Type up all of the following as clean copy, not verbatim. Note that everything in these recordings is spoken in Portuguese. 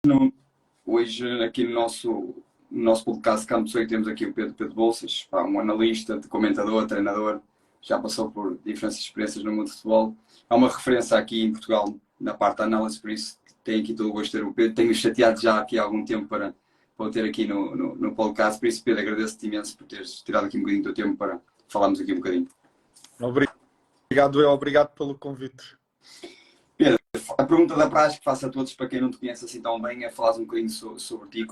no- hoje aqui no nosso podcast Campo de Sonho temos aqui o Pedro Bolsas, pá, um analista, comentador, treinador, já passou por diferentes experiências no mundo do futebol. É uma referência aqui em Portugal na parte da análise, por isso tenho aqui todo o gosto de ter o Pedro. Tenho chateado já aqui há algum tempo para o ter aqui no podcast, por isso, Pedro, agradeço-te imenso por teres tirado aqui um bocadinho do teu tempo para falarmos aqui um bocadinho. Obrigado pelo convite. Pedro, a pergunta da praxe que faço a todos, para quem não te conhece assim tão bem, é falar um bocadinho sobre ti,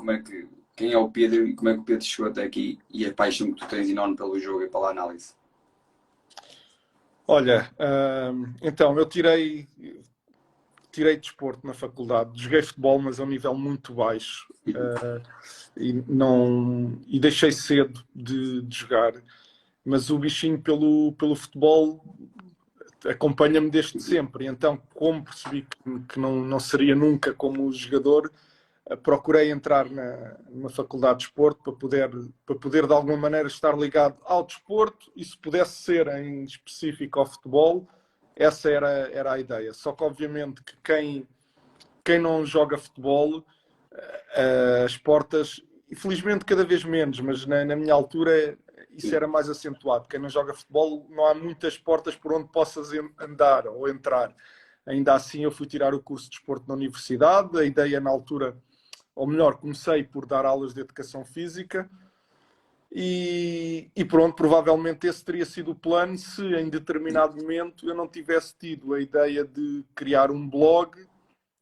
quem é o Pedro e como é que o Pedro chegou até aqui e a paixão que tu tens enorme pelo jogo e pela análise. Olha, então, eu tirei desporto na faculdade, joguei futebol, mas a um nível muito baixo, e deixei cedo de jogar, mas o bichinho pelo futebol acompanha-me desde sempre, e então, como percebi que não seria nunca como jogador, procurei entrar numa faculdade de desporto para poder de alguma maneira estar ligado ao desporto e se pudesse ser em específico ao futebol, essa era a ideia. Só que obviamente que quem não joga futebol, as portas, infelizmente cada vez menos, mas na minha altura isso era mais acentuado. Quem não joga futebol, não há muitas portas por onde possas andar ou entrar. Ainda assim, eu fui tirar o curso de desporto na universidade. A ideia na altura, ou melhor, comecei por dar aulas de educação física e pronto, provavelmente esse teria sido o plano se em determinado momento eu não tivesse tido a ideia de criar um blog,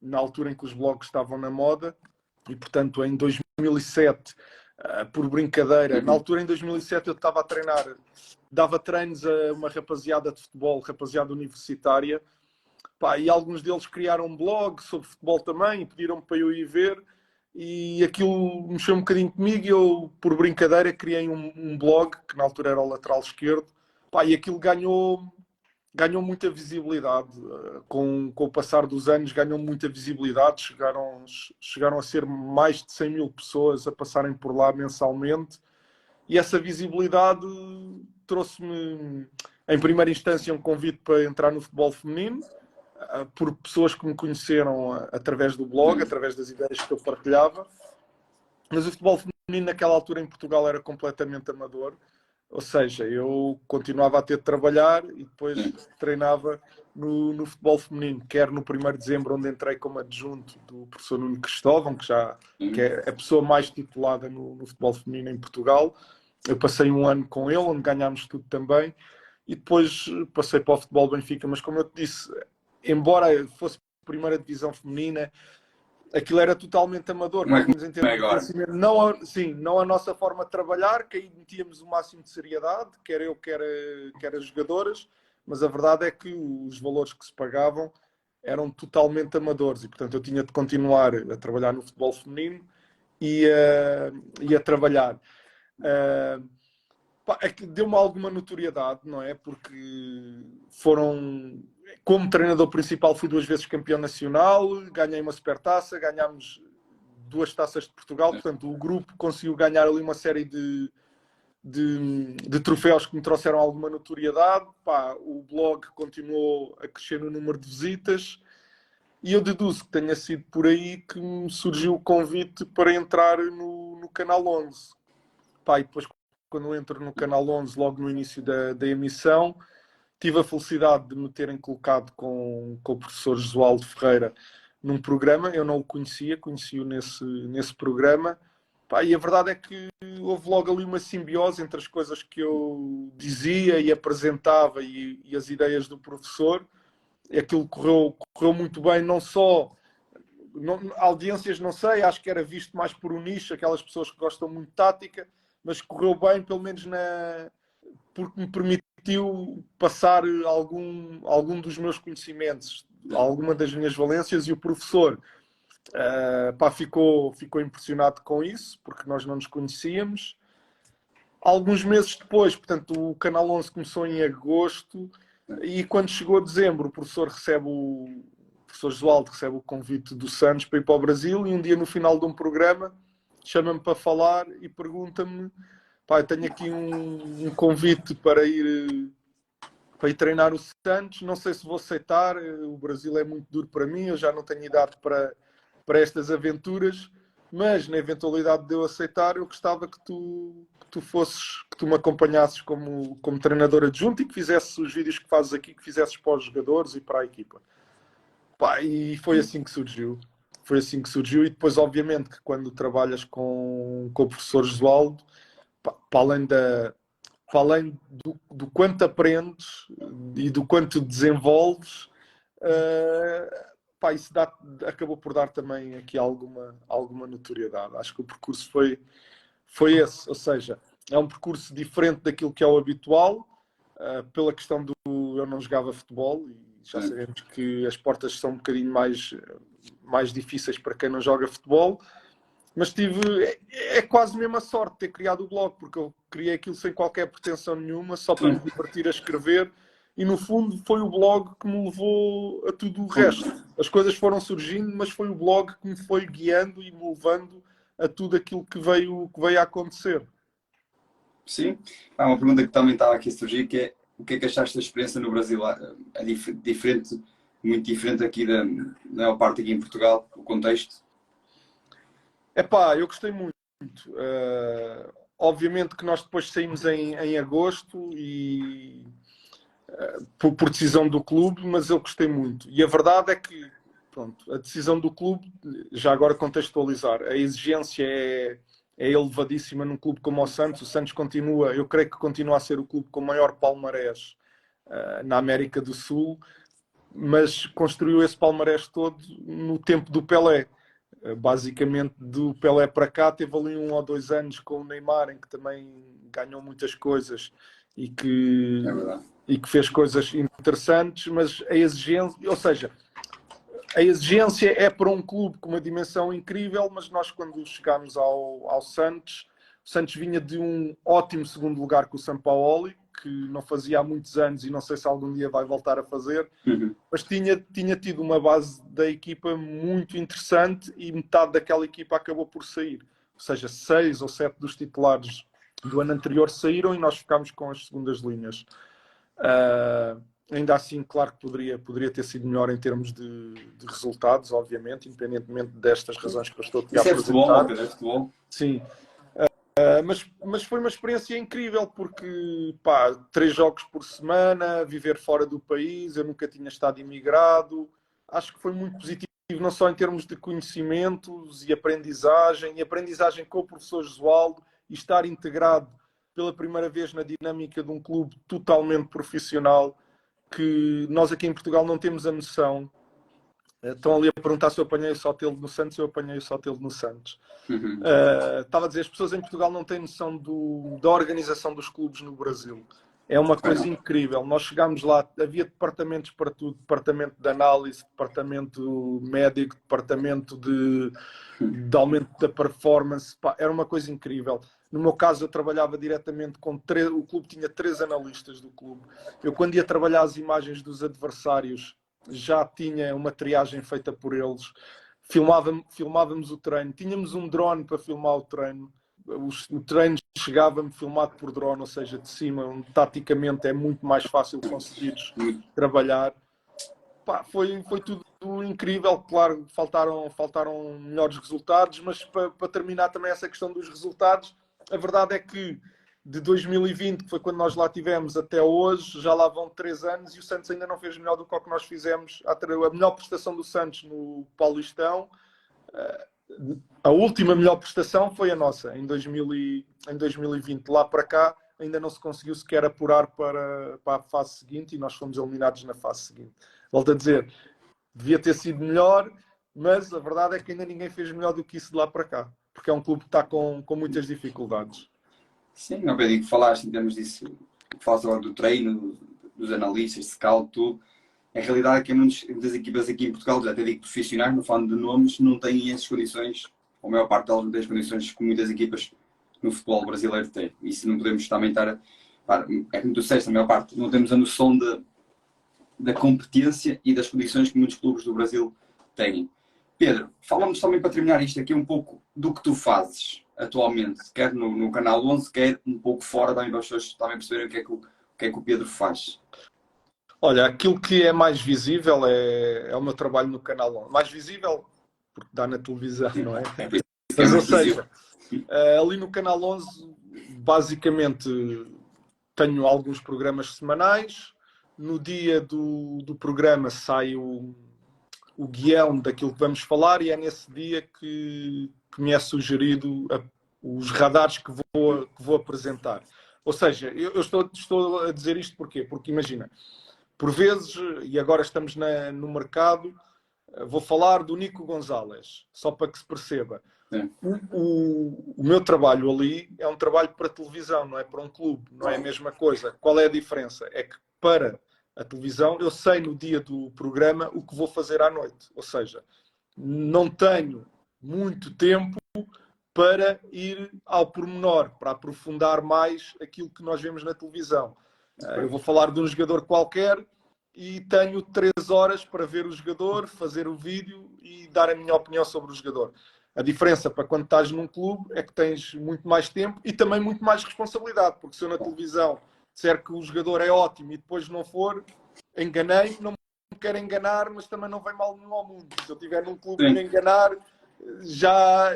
na altura em que os blogs estavam na moda, e portanto em 2007, por brincadeira, na altura em 2007 eu estava a treinar, dava treinos a uma rapaziada de futebol, rapaziada universitária, pá, e alguns deles criaram um blog sobre futebol também e pediram-me para eu ir ver e aquilo mexeu um bocadinho comigo e eu, por brincadeira, criei um blog, que na altura era o lateral esquerdo, pá, e aquilo ganhou muita visibilidade. Com o passar dos anos ganhou muita visibilidade, chegaram a ser mais de 100 mil pessoas a passarem por lá mensalmente e essa visibilidade trouxe-me, em primeira instância, um convite para entrar no futebol feminino, por pessoas que me conheceram através do blog, através das ideias que eu partilhava. Mas o futebol feminino naquela altura em Portugal era completamente amador, ou seja, eu continuava a ter de trabalhar e depois treinava no futebol feminino, quer no 1º de dezembro, onde entrei como adjunto do professor Nuno Cristóvão, que é a pessoa mais titulada no futebol feminino em Portugal. Eu passei um ano com ele, onde ganhámos tudo também, e depois passei para o futebol Benfica, mas como eu te disse, embora fosse primeira divisão feminina, aquilo era totalmente amador, Como é mais ou que menos em é termos de agora? conhecimento. Não a nossa forma de trabalhar, que aí metíamos o máximo de seriedade, quer eu, quer as jogadoras, mas a verdade é que os valores que se pagavam eram totalmente amadores e, portanto, eu tinha de continuar a trabalhar no futebol feminino e a trabalhar. É que deu-me alguma notoriedade, não é? Porque como treinador principal, fui 2 vezes campeão nacional, ganhei uma supertaça, ganhámos 2 taças de Portugal, portanto, o grupo conseguiu ganhar ali uma série de troféus que me trouxeram alguma notoriedade. Pá, o blog continuou a crescer no número de visitas e eu deduzo que tenha sido por aí que me surgiu o convite para entrar no Canal 11. Pá, e depois, quando eu entro no Canal 11, logo no início da emissão, tive a felicidade de me terem colocado com o professor Josualdo Ferreira num programa. Eu não o conhecia, conheci-o nesse programa. Pá, e a verdade é que houve logo ali uma simbiose entre as coisas que eu dizia e apresentava e as ideias do professor. E aquilo correu muito bem, não só... audiências, não sei, acho que era visto mais por um nicho, aquelas pessoas que gostam muito de tática, mas correu bem, pelo menos porque me permitiu passar algum dos meus conhecimentos, alguma das minhas valências, e o professor ficou impressionado com isso, porque nós não nos conhecíamos. Alguns meses depois, portanto, o Canal 11 começou em agosto, e quando chegou dezembro, o professor Josualdo recebe o convite do Santos para ir para o Brasil, e um dia no final de um programa chama-me para falar e pergunta-me: pá, eu tenho aqui um convite para ir treinar o Santos, não sei se vou aceitar, o Brasil é muito duro para mim, eu já não tenho idade para estas aventuras, mas na eventualidade de eu aceitar, eu gostava que tu me acompanhasses como treinador adjunto e que fizesses os vídeos que fazes aqui, que fizesses para os jogadores e para a equipa. Pá, e foi assim que surgiu. Foi assim que surgiu, e depois, obviamente, que quando trabalhas com o professor Josualdo, para além do quanto aprendes e do quanto desenvolves, pá, isso acabou por dar também aqui alguma notoriedade. Acho que o percurso foi esse, ou seja, é um percurso diferente daquilo que é o habitual, pela questão do eu não jogava futebol, e já sabemos que as portas são um bocadinho mais difíceis para quem não joga futebol, mas é quase mesmo a sorte de ter criado o blog, porque eu criei aquilo sem qualquer pretensão nenhuma, só para me divertir a escrever, e no fundo foi o blog que me levou a tudo o resto. As coisas foram surgindo, mas foi o blog que me foi guiando e me levando a tudo aquilo que veio a acontecer. Sim, há uma pergunta que também estava aqui a surgir, que é o que é que achaste da experiência no Brasil? É diferente, muito diferente aqui da maior parte aqui em Portugal, o contexto? Epá, eu gostei muito. Obviamente que nós depois saímos em agosto e por decisão do clube, mas eu gostei muito. E a verdade é que, pronto, a decisão do clube, já agora contextualizar, a exigência é elevadíssima num clube como o Santos. O Santos continua, eu creio que continua a ser o clube com o maior palmarés na América do Sul, mas construiu esse palmarés todo no tempo do Pelé. Basicamente, do Pelé para cá, teve ali 1 ou 2 anos com o Neymar, em que também ganhou muitas coisas e que fez coisas interessantes, mas a exigência, ou seja, a exigência é para um clube com uma dimensão incrível, mas nós, quando chegámos ao Santos, o Santos vinha de um ótimo segundo lugar com o Sampaoli, que não fazia há muitos anos e não sei se algum dia vai voltar a fazer, mas tinha tido uma base da equipa muito interessante e metade daquela equipa acabou por sair. Ou seja, 6 ou 7 dos titulares do ano anterior saíram e nós ficámos com as segundas linhas. Ainda assim, claro que poderia ter sido melhor em termos de resultados, obviamente, independentemente destas razões que eu estou aqui a apresentar. Isso é futebol? Sim. Mas foi uma experiência incrível, porque 3 jogos por semana, viver fora do país, eu nunca tinha estado imigrado. Acho que foi muito positivo, não só em termos de conhecimentos e aprendizagem com o professor Josualdo, e estar integrado pela primeira vez na dinâmica de um clube totalmente profissional, que nós aqui em Portugal não temos a noção. Estão ali a perguntar se eu apanhei o Sotelo no Santos. Eu apanhei o Sotelo no Santos. Estava a dizer, as pessoas em Portugal não têm noção da organização dos clubes no Brasil. É uma coisa incrível. Nós chegámos lá, havia departamentos para tudo: departamento de análise, departamento médico, departamento de aumento da performance. Era uma coisa incrível. No meu caso, eu trabalhava diretamente com o clube tinha 3 analistas do clube. Eu, quando ia trabalhar as imagens dos adversários, já tinha uma triagem feita por eles. Filmávamos o treino. Tínhamos um drone para filmar o treino. O treino chegava-me filmado por drone, ou seja, de cima, onde taticamente é muito mais fácil conseguires trabalhar. Foi tudo incrível. Claro, faltaram melhores resultados, mas para terminar também essa questão dos resultados, a verdade é que de 2020, que foi quando nós lá tivemos, até hoje, já lá vão 3 anos e o Santos ainda não fez melhor do que o que nós fizemos. A melhor prestação do Santos no Paulistão, a última melhor prestação foi a nossa, em 2020. Lá para cá, ainda não se conseguiu sequer apurar para a fase seguinte e nós fomos eliminados na fase seguinte. Volto a dizer, devia ter sido melhor, mas a verdade é que ainda ninguém fez melhor do que isso de lá para cá, porque é um clube que está com muitas dificuldades. Sim, não pedi que falaste em termos disso, falaste agora do treino, dos analistas, scout, tudo. A realidade é que muitas equipas aqui em Portugal, já até digo profissionais, não falando de nomes, não têm essas condições, ou a maior parte delas não tem as condições que muitas equipas no futebol brasileiro têm. Isso não podemos também estar é como tu disseste, a maior parte, não temos a noção da competência e das condições que muitos clubes do Brasil têm. Pedro, fala-nos também, para terminar isto aqui, um pouco do que tu fazes atualmente, quer no Canal 11, quer um pouco fora, também para as pessoas também perceberem o que é que o Pedro faz. Olha, aquilo que é mais visível é o meu trabalho no Canal 11. Mais visível, porque dá na televisão, não é? É por isso que é Mas, ou muito visível. seja, ali no Canal 11, basicamente, tenho alguns programas semanais. No dia do programa sai o guião daquilo que vamos falar e é nesse dia que me é sugerido os radares que vou apresentar. Ou seja, eu estou a dizer isto porquê? Porque imagina, por vezes, e agora estamos no mercado, vou falar do Nico Gonzalez, só para que se perceba. O meu trabalho ali é um trabalho para televisão, não é para um clube, não é a mesma coisa. Qual é a diferença? É que para a televisão eu sei no dia do programa o que vou fazer à noite. Ou seja, não tenho muito tempo para ir ao pormenor, para aprofundar mais aquilo que nós vemos na televisão. Eu vou falar de um jogador qualquer e tenho 3 horas para ver o jogador, fazer o vídeo e dar a minha opinião sobre o jogador. A diferença para quando estás num clube é que tens muito mais tempo e também muito mais responsabilidade, porque se eu na televisão disser que o jogador é ótimo e depois não for, enganei-me, não me quero enganar, mas também não vem mal nenhum ao mundo. Se eu estiver num clube e me enganar, já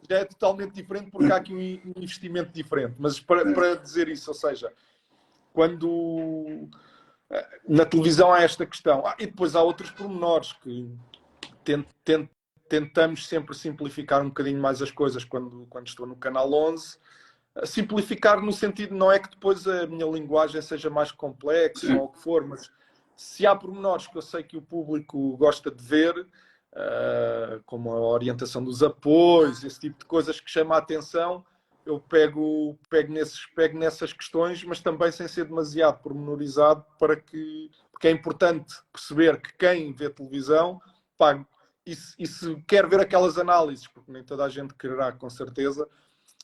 é totalmente diferente porque há aqui um investimento diferente. Mas para dizer isso, ou seja, quando na televisão há esta questão, e depois há outros pormenores que tentamos sempre simplificar um bocadinho mais as coisas quando estou no Canal 11. Simplificar no sentido, não é que depois a minha linguagem seja mais complexa ou o que for, mas se há pormenores que eu sei que o público gosta de ver, como a orientação dos apoios, esse tipo de coisas que chama a atenção, eu pego nessas questões, mas também sem ser demasiado pormenorizado, porque é importante perceber que quem vê televisão, e se quer ver aquelas análises, porque nem toda a gente quererá, com certeza,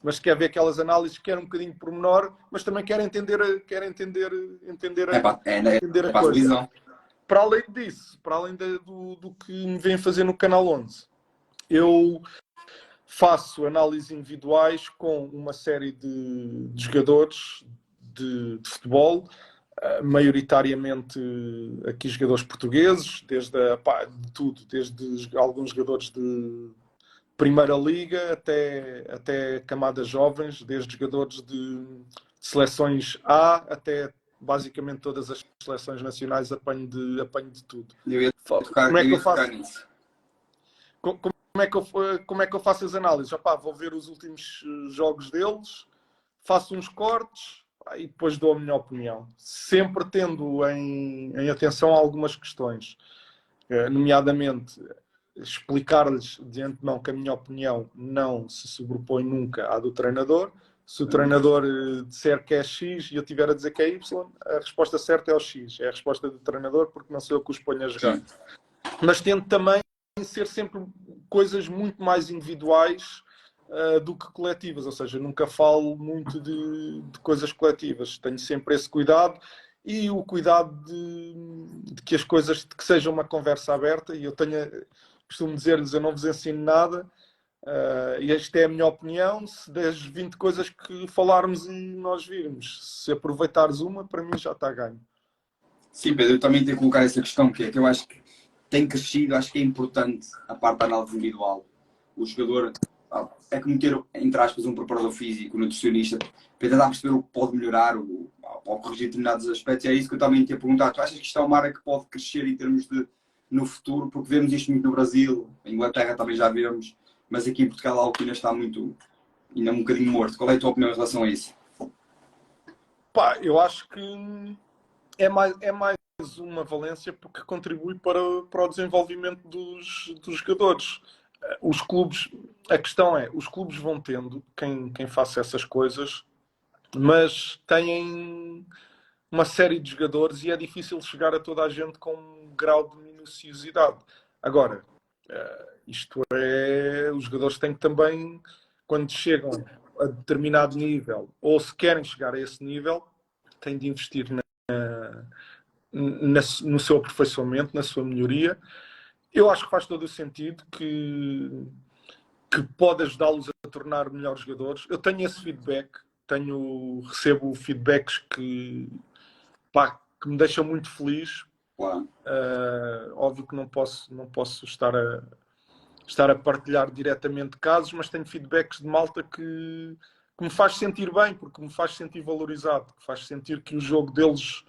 mas quer ver aquelas análises, quer um bocadinho de pormenor, mas também quer entender a coisa. Televisão. Para além disso, para além do que me vem fazer no Canal 11, eu faço análises individuais com uma série de jogadores de futebol, maioritariamente aqui jogadores portugueses, desde alguns jogadores de Primeira Liga até camadas jovens, desde jogadores de seleções A até basicamente todas as seleções nacionais, apanho de tudo. Eu ia Como é que eu tocar faço? nisso. Como é que eu faço as análises? Vou ver os últimos jogos deles, faço uns cortes e depois dou a minha opinião. Sempre tendo em atenção algumas questões, nomeadamente explicar-lhes de antemão que a minha opinião não se sobrepõe nunca à do treinador. Se o treinador disser que é X e eu tiver a dizer que é Y, a resposta certa é o X. É a resposta do treinador, porque não sou eu que os ponho a jogar. Sim. Mas tento também ser sempre coisas muito mais individuais do que coletivas. Ou seja, nunca falo muito de coisas coletivas. Tenho sempre esse cuidado e o cuidado de que as coisas, de que seja uma conversa aberta. E eu costumo dizer-lhes, eu não vos ensino nada. E esta é a minha opinião. Se das 20 coisas que falarmos e nós virmos, se aproveitares uma, para mim já está ganho. Sim, Pedro, eu também tenho que colocar essa questão, que eu acho que tem crescido, acho que é importante a parte da análise individual. O jogador é como ter, entre aspas, um preparador físico, um nutricionista, para tentar perceber o que pode melhorar ou corrigir determinados aspectos. É isso que eu também te ia perguntar. Tu achas que isto é uma área que pode crescer em termos de, no futuro? Porque vemos isto muito no Brasil, em Inglaterra também já vemos, mas aqui em Portugal algo que ainda está ainda um bocadinho morto. Qual é a tua opinião em relação a isso? Eu acho que é mais uma valência porque contribui para o desenvolvimento dos jogadores. Os clubes, a questão é, os clubes vão tendo quem faça essas coisas, mas têm uma série de jogadores e é difícil chegar a toda a gente com um grau de minuciosidade. Agora, isto é, os jogadores têm que também, quando chegam a determinado nível, ou se querem chegar a esse nível, têm de investir no seu aperfeiçoamento, na sua melhoria. Eu acho que faz todo o sentido que pode ajudá-los a tornar melhores jogadores. Eu tenho esse feedback, recebo feedbacks que me deixam muito feliz. Óbvio que não posso estar estar a partilhar diretamente casos, mas tenho feedbacks de malta que me faz sentir bem, porque me faz sentir valorizado, que faz sentir que o jogo deles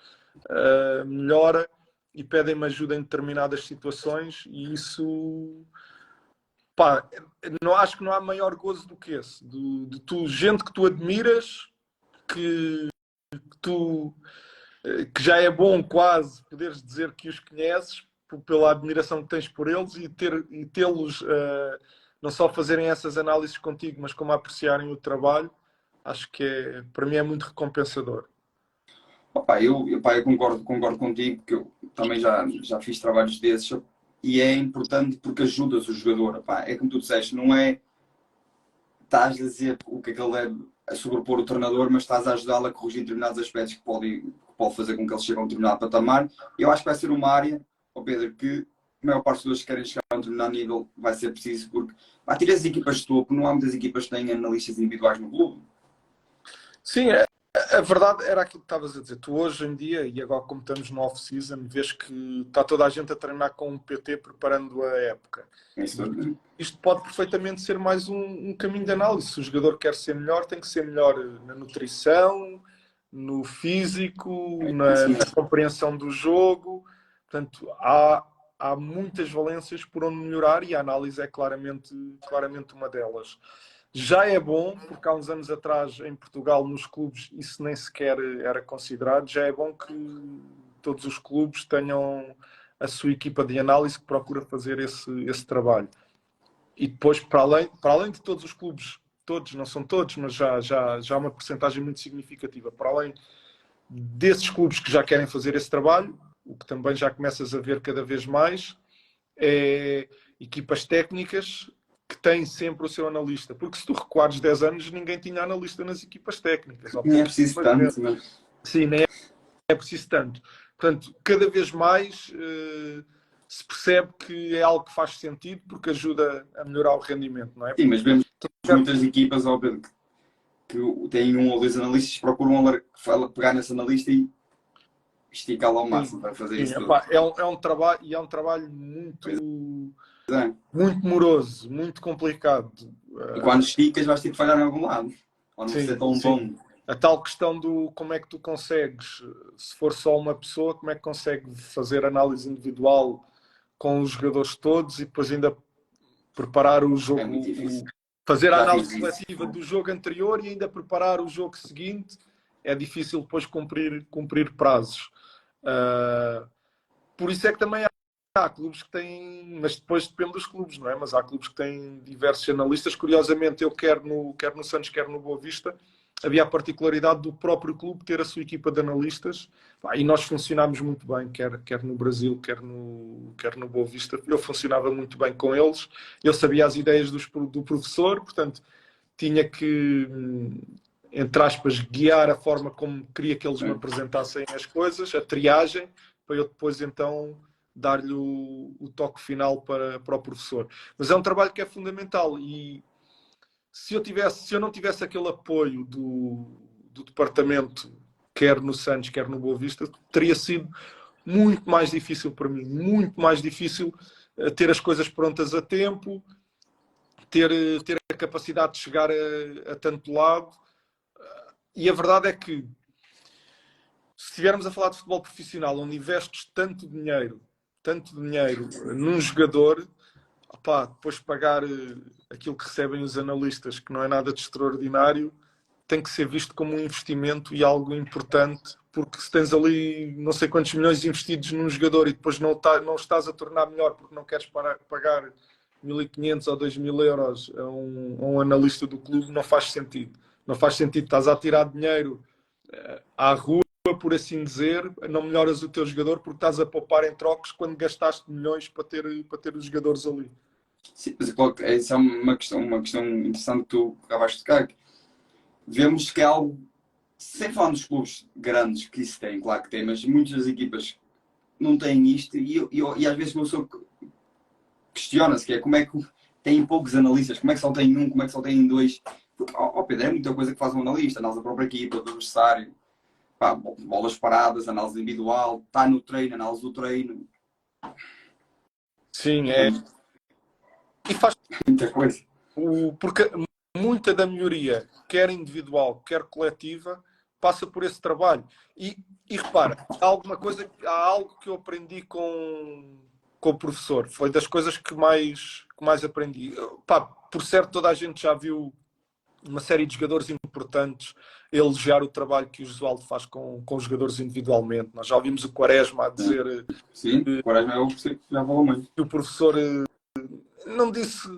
melhora e pedem-me ajuda em determinadas situações, e isso, pá, não, acho que não há maior gozo do que esse, de tu, gente que tu admiras, que tu, que já é bom quase poderes dizer que os conheces pela admiração que tens por eles, e tê-los não só fazerem essas análises contigo, mas como apreciarem o trabalho, acho que para mim é muito recompensador. Opa, eu concordo contigo, porque eu também já fiz trabalhos desses e é importante porque ajudas o jogador. Opa, é como tu disseste, não é estás a dizer o que é que ele deve a sobrepor o treinador, mas estás a ajudá-lo a corrigir determinados aspectos que pode fazer com que ele chegue a um determinado patamar. Eu acho que vai ser uma área, oh Pedro, que a maior parte dos jogadores que querem chegar a um determinado nível vai ser preciso, porque tirar as equipas de topo, não há muitas equipas que têm analistas individuais no clube. Sim, a verdade era aquilo que estavas a dizer. Tu hoje em dia, e agora como estamos no off-season, vês que está toda a gente a treinar com um PT preparando a época. Isto pode perfeitamente ser mais um caminho de análise. Se o jogador quer ser melhor, tem que ser melhor na nutrição, no físico, na compreensão do jogo. Portanto, há muitas valências por onde melhorar, e a análise é claramente uma delas. Já é bom, porque há uns anos atrás em Portugal, nos clubes, isso nem sequer era considerado. Já é bom que todos os clubes tenham a sua equipa de análise que procura fazer esse trabalho. E depois, para além de todos os clubes, todos, não são todos, mas já há uma percentagem muito significativa, para além desses clubes que já querem fazer esse trabalho, o que também já começas a ver cada vez mais, é equipas técnicas que têm sempre o seu analista. Porque se tu recuares 10 anos, ninguém tinha analista nas equipas técnicas. Nem é preciso tanto, mas... Sim, nem é preciso tanto. Portanto, cada vez mais se percebe que é algo que faz sentido, porque ajuda a melhorar o rendimento, não é? Sim, mas vemos muitas equipas que têm um ou dois analistas, procuram pegar nesse analista e esticá-lo ao máximo para fazer isso tudo. É um trabalho muito, muito moroso, muito complicado. E quando esticas vais ter que falhar em algum lado. Ou não ser tão bom. A tal questão do como é que tu consegues, se for só uma pessoa, como é que consegue fazer análise individual com os jogadores todos e depois ainda preparar o jogo, fazer a análise seletiva do jogo anterior e ainda preparar o jogo seguinte. É difícil depois cumprir prazos. Por isso é que também há clubes que têm, mas depois depende dos clubes, não é? Mas há clubes que têm diversos analistas. Curiosamente, eu quer no Santos, quer no Boa Vista, havia a particularidade do próprio clube ter a sua equipa de analistas, e nós funcionámos muito bem, quer no Brasil, quer no Boa Vista. Eu funcionava muito bem com eles, eu sabia as ideias do professor, portanto, tinha que, entre aspas, guiar a forma como queria que eles me apresentassem as coisas, a triagem, para eu depois então dar-lhe o toque final para o professor. Mas é um trabalho que é fundamental, e se eu não tivesse aquele apoio do departamento, quer no Santos, quer no Boa Vista, teria sido muito mais difícil para mim, muito mais difícil ter as coisas prontas a tempo, ter a capacidade de chegar a tanto lado. E a verdade é que, se estivermos a falar de futebol profissional, onde investes tanto dinheiro num jogador, depois pagar aquilo que recebem os analistas, que não é nada de extraordinário, tem que ser visto como um investimento e algo importante, porque se tens ali não sei quantos milhões investidos num jogador e depois não estás a tornar melhor porque não queres pagar 1.500 ou 2.000 euros a um analista do clube, não faz sentido. Não faz sentido, estás a tirar dinheiro à rua, por assim dizer, não melhoras o teu jogador porque estás a poupar em trocos quando gastaste milhões para ter os jogadores ali. Sim, mas essa é uma questão interessante que tu acabaste de tocar. Vemos que é algo, sem falar nos clubes grandes que isso tem, claro que tem, mas muitas equipas não têm isto e às vezes uma pessoa questiona-se, que é como é que têm poucos analistas, como é que só têm um, como é que só têm dois. Porque, Pedro, é muita coisa que faz um analista, análise da própria equipa, do adversário, bolas paradas, análise individual, está no treino, análise do treino. Sim, E faz Muita coisa. porque muita da melhoria, quer individual, quer coletiva, passa por esse trabalho. E repara, há algo que eu aprendi com o professor. Foi das coisas que mais aprendi. Pá, por certo, toda a gente já viu uma série de jogadores importantes elogiar o trabalho que o Josualdo faz com os jogadores individualmente. Nós já ouvimos o Quaresma a dizer Sim, agora já percebo que já falou muito. que o professor não disse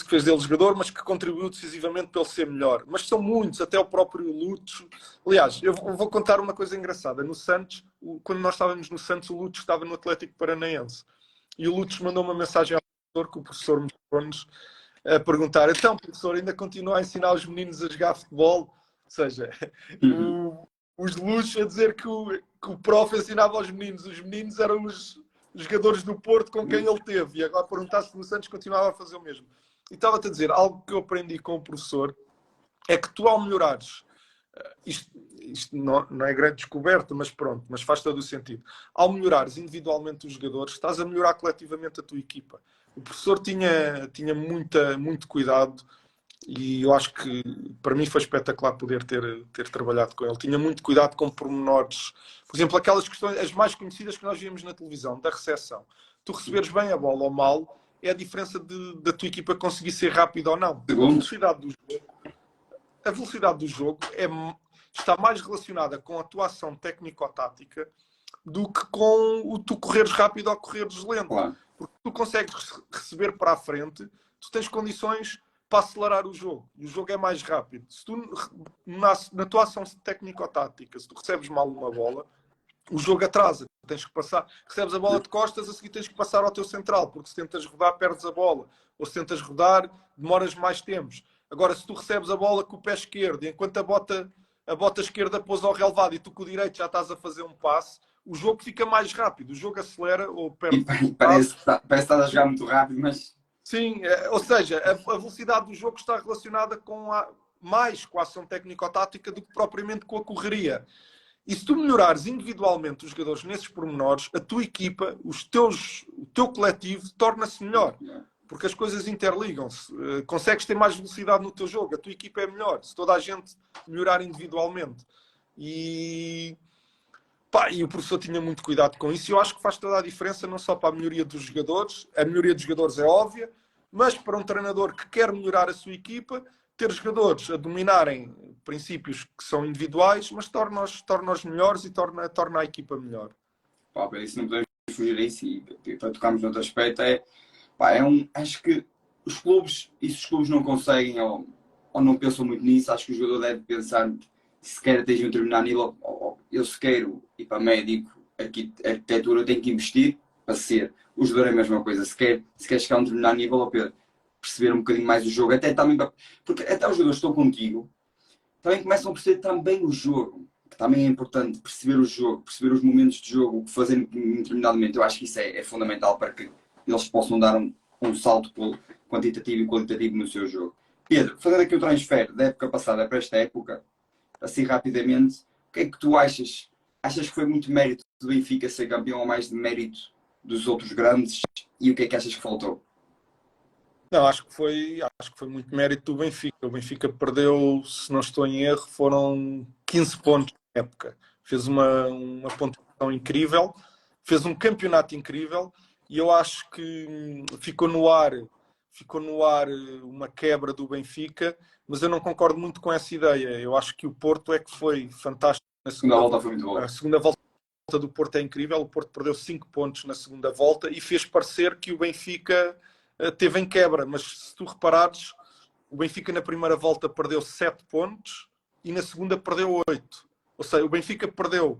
que fez dele jogador, mas que contribuiu decisivamente para ele ser melhor. Mas são muitos, até o próprio Lutz. Aliás, eu vou contar uma coisa engraçada. No Santos, quando nós estávamos no Santos, o Lutz estava no Atlético Paranaense. E o Lutz mandou uma mensagem ao professor, que o professor mostrou-nos, a perguntar: então, professor, ainda continua a ensinar os meninos a jogar futebol? Ou seja, os Lutz a dizer que o prof ensinava aos meninos. Os meninos eram os jogadores do Porto com quem ele teve, e agora perguntar-se no Santos continuava a fazer o mesmo. E estava-te a dizer, algo que eu aprendi com o professor é que tu, ao melhorares, isto não é grande descoberta, mas pronto, mas faz todo o sentido. Ao melhorares individualmente os jogadores, estás a melhorar coletivamente a tua equipa. O professor tinha muito cuidado, e eu acho que para mim foi espetacular poder ter trabalhado com ele. Tinha muito cuidado com pormenores. Por exemplo, aquelas questões, as mais conhecidas que nós víamos na televisão, da recepção. Tu receberes bem a bola ou mal, é a diferença da tua equipa conseguir ser rápida ou não. A velocidade do jogo está mais relacionada com a tua ação técnico-tática do que com o tu correres rápido ou correres lento. Claro. Porque tu consegues receber para a frente, tu tens condições para acelerar o jogo. E o jogo é mais rápido. Se tu, na tua ação técnico-tática, se tu recebes mal uma bola, o jogo atrasa. Tens que passar. Recebes a bola de costas, a seguir tens que passar ao teu central, porque se tentas rodar, perdes a bola. Ou se tentas rodar, demoras mais tempos. Agora, se tu recebes a bola com o pé esquerdo, enquanto a bota esquerda pôs ao relevado e tu com o direito já estás a fazer um passe, o jogo fica mais rápido. O jogo acelera ou perde. E parece que estás a jogar muito rápido, mas... Sim, ou seja, a velocidade do jogo está relacionada mais com a ação técnico-tática do que propriamente com a correria. E se tu melhorares individualmente os jogadores nesses pormenores, a tua equipa, o teu coletivo torna-se melhor. Porque as coisas interligam-se. Consegues ter mais velocidade no teu jogo. A tua equipa é melhor. Se toda a gente melhorar individualmente. E o professor tinha muito cuidado com isso. E eu acho que faz toda a diferença, não só para a melhoria dos jogadores. A melhoria dos jogadores é óbvia. Mas para um treinador que quer melhorar a sua equipa, ter jogadores a dominarem princípios que são individuais, mas torna-os melhores e torna a equipa melhor. Pá, isso não podemos fugir a isso. E para tocarmos noutro aspecto, acho que os clubes, e se os clubes não conseguem ou não pensam muito nisso, acho que o jogador deve pensar se quer atingir um determinado nível, ou eu se quero ir para médico, arquitetura, eu tenho que investir para ser. O jogador é a mesma coisa. Se quer chegar a um determinado nível, ou perceber um bocadinho mais o jogo, porque até os jogadores que estão contigo também começam a perceber também o jogo, que também é importante perceber o jogo, perceber os momentos de jogo, o que fazer em determinado momento. Eu acho que isso é fundamental para que eles possam dar um salto quantitativo e qualitativo no seu jogo. Pedro, fazendo aqui o transfer da época passada para esta época, assim rapidamente, o que é que tu achas? Achas que foi muito mérito do Benfica ser campeão ou mais de mérito dos outros grandes? E o que é que achas que faltou? Não, acho que foi muito mérito do Benfica. O Benfica perdeu, se não estou em erro, foram 15 pontos na época. Fez uma pontuação incrível, fez um campeonato incrível e eu acho que ficou no ar uma quebra do Benfica, mas eu não concordo muito com essa ideia. Eu acho que o Porto é que foi fantástico na segunda volta. Foi muito boa. A segunda volta do Porto é incrível. O Porto perdeu 5 pontos na segunda volta e fez parecer que o Benfica teve em quebra, mas se tu reparares, o Benfica na primeira volta perdeu 7 pontos e na segunda perdeu 8. Ou seja, o Benfica perdeu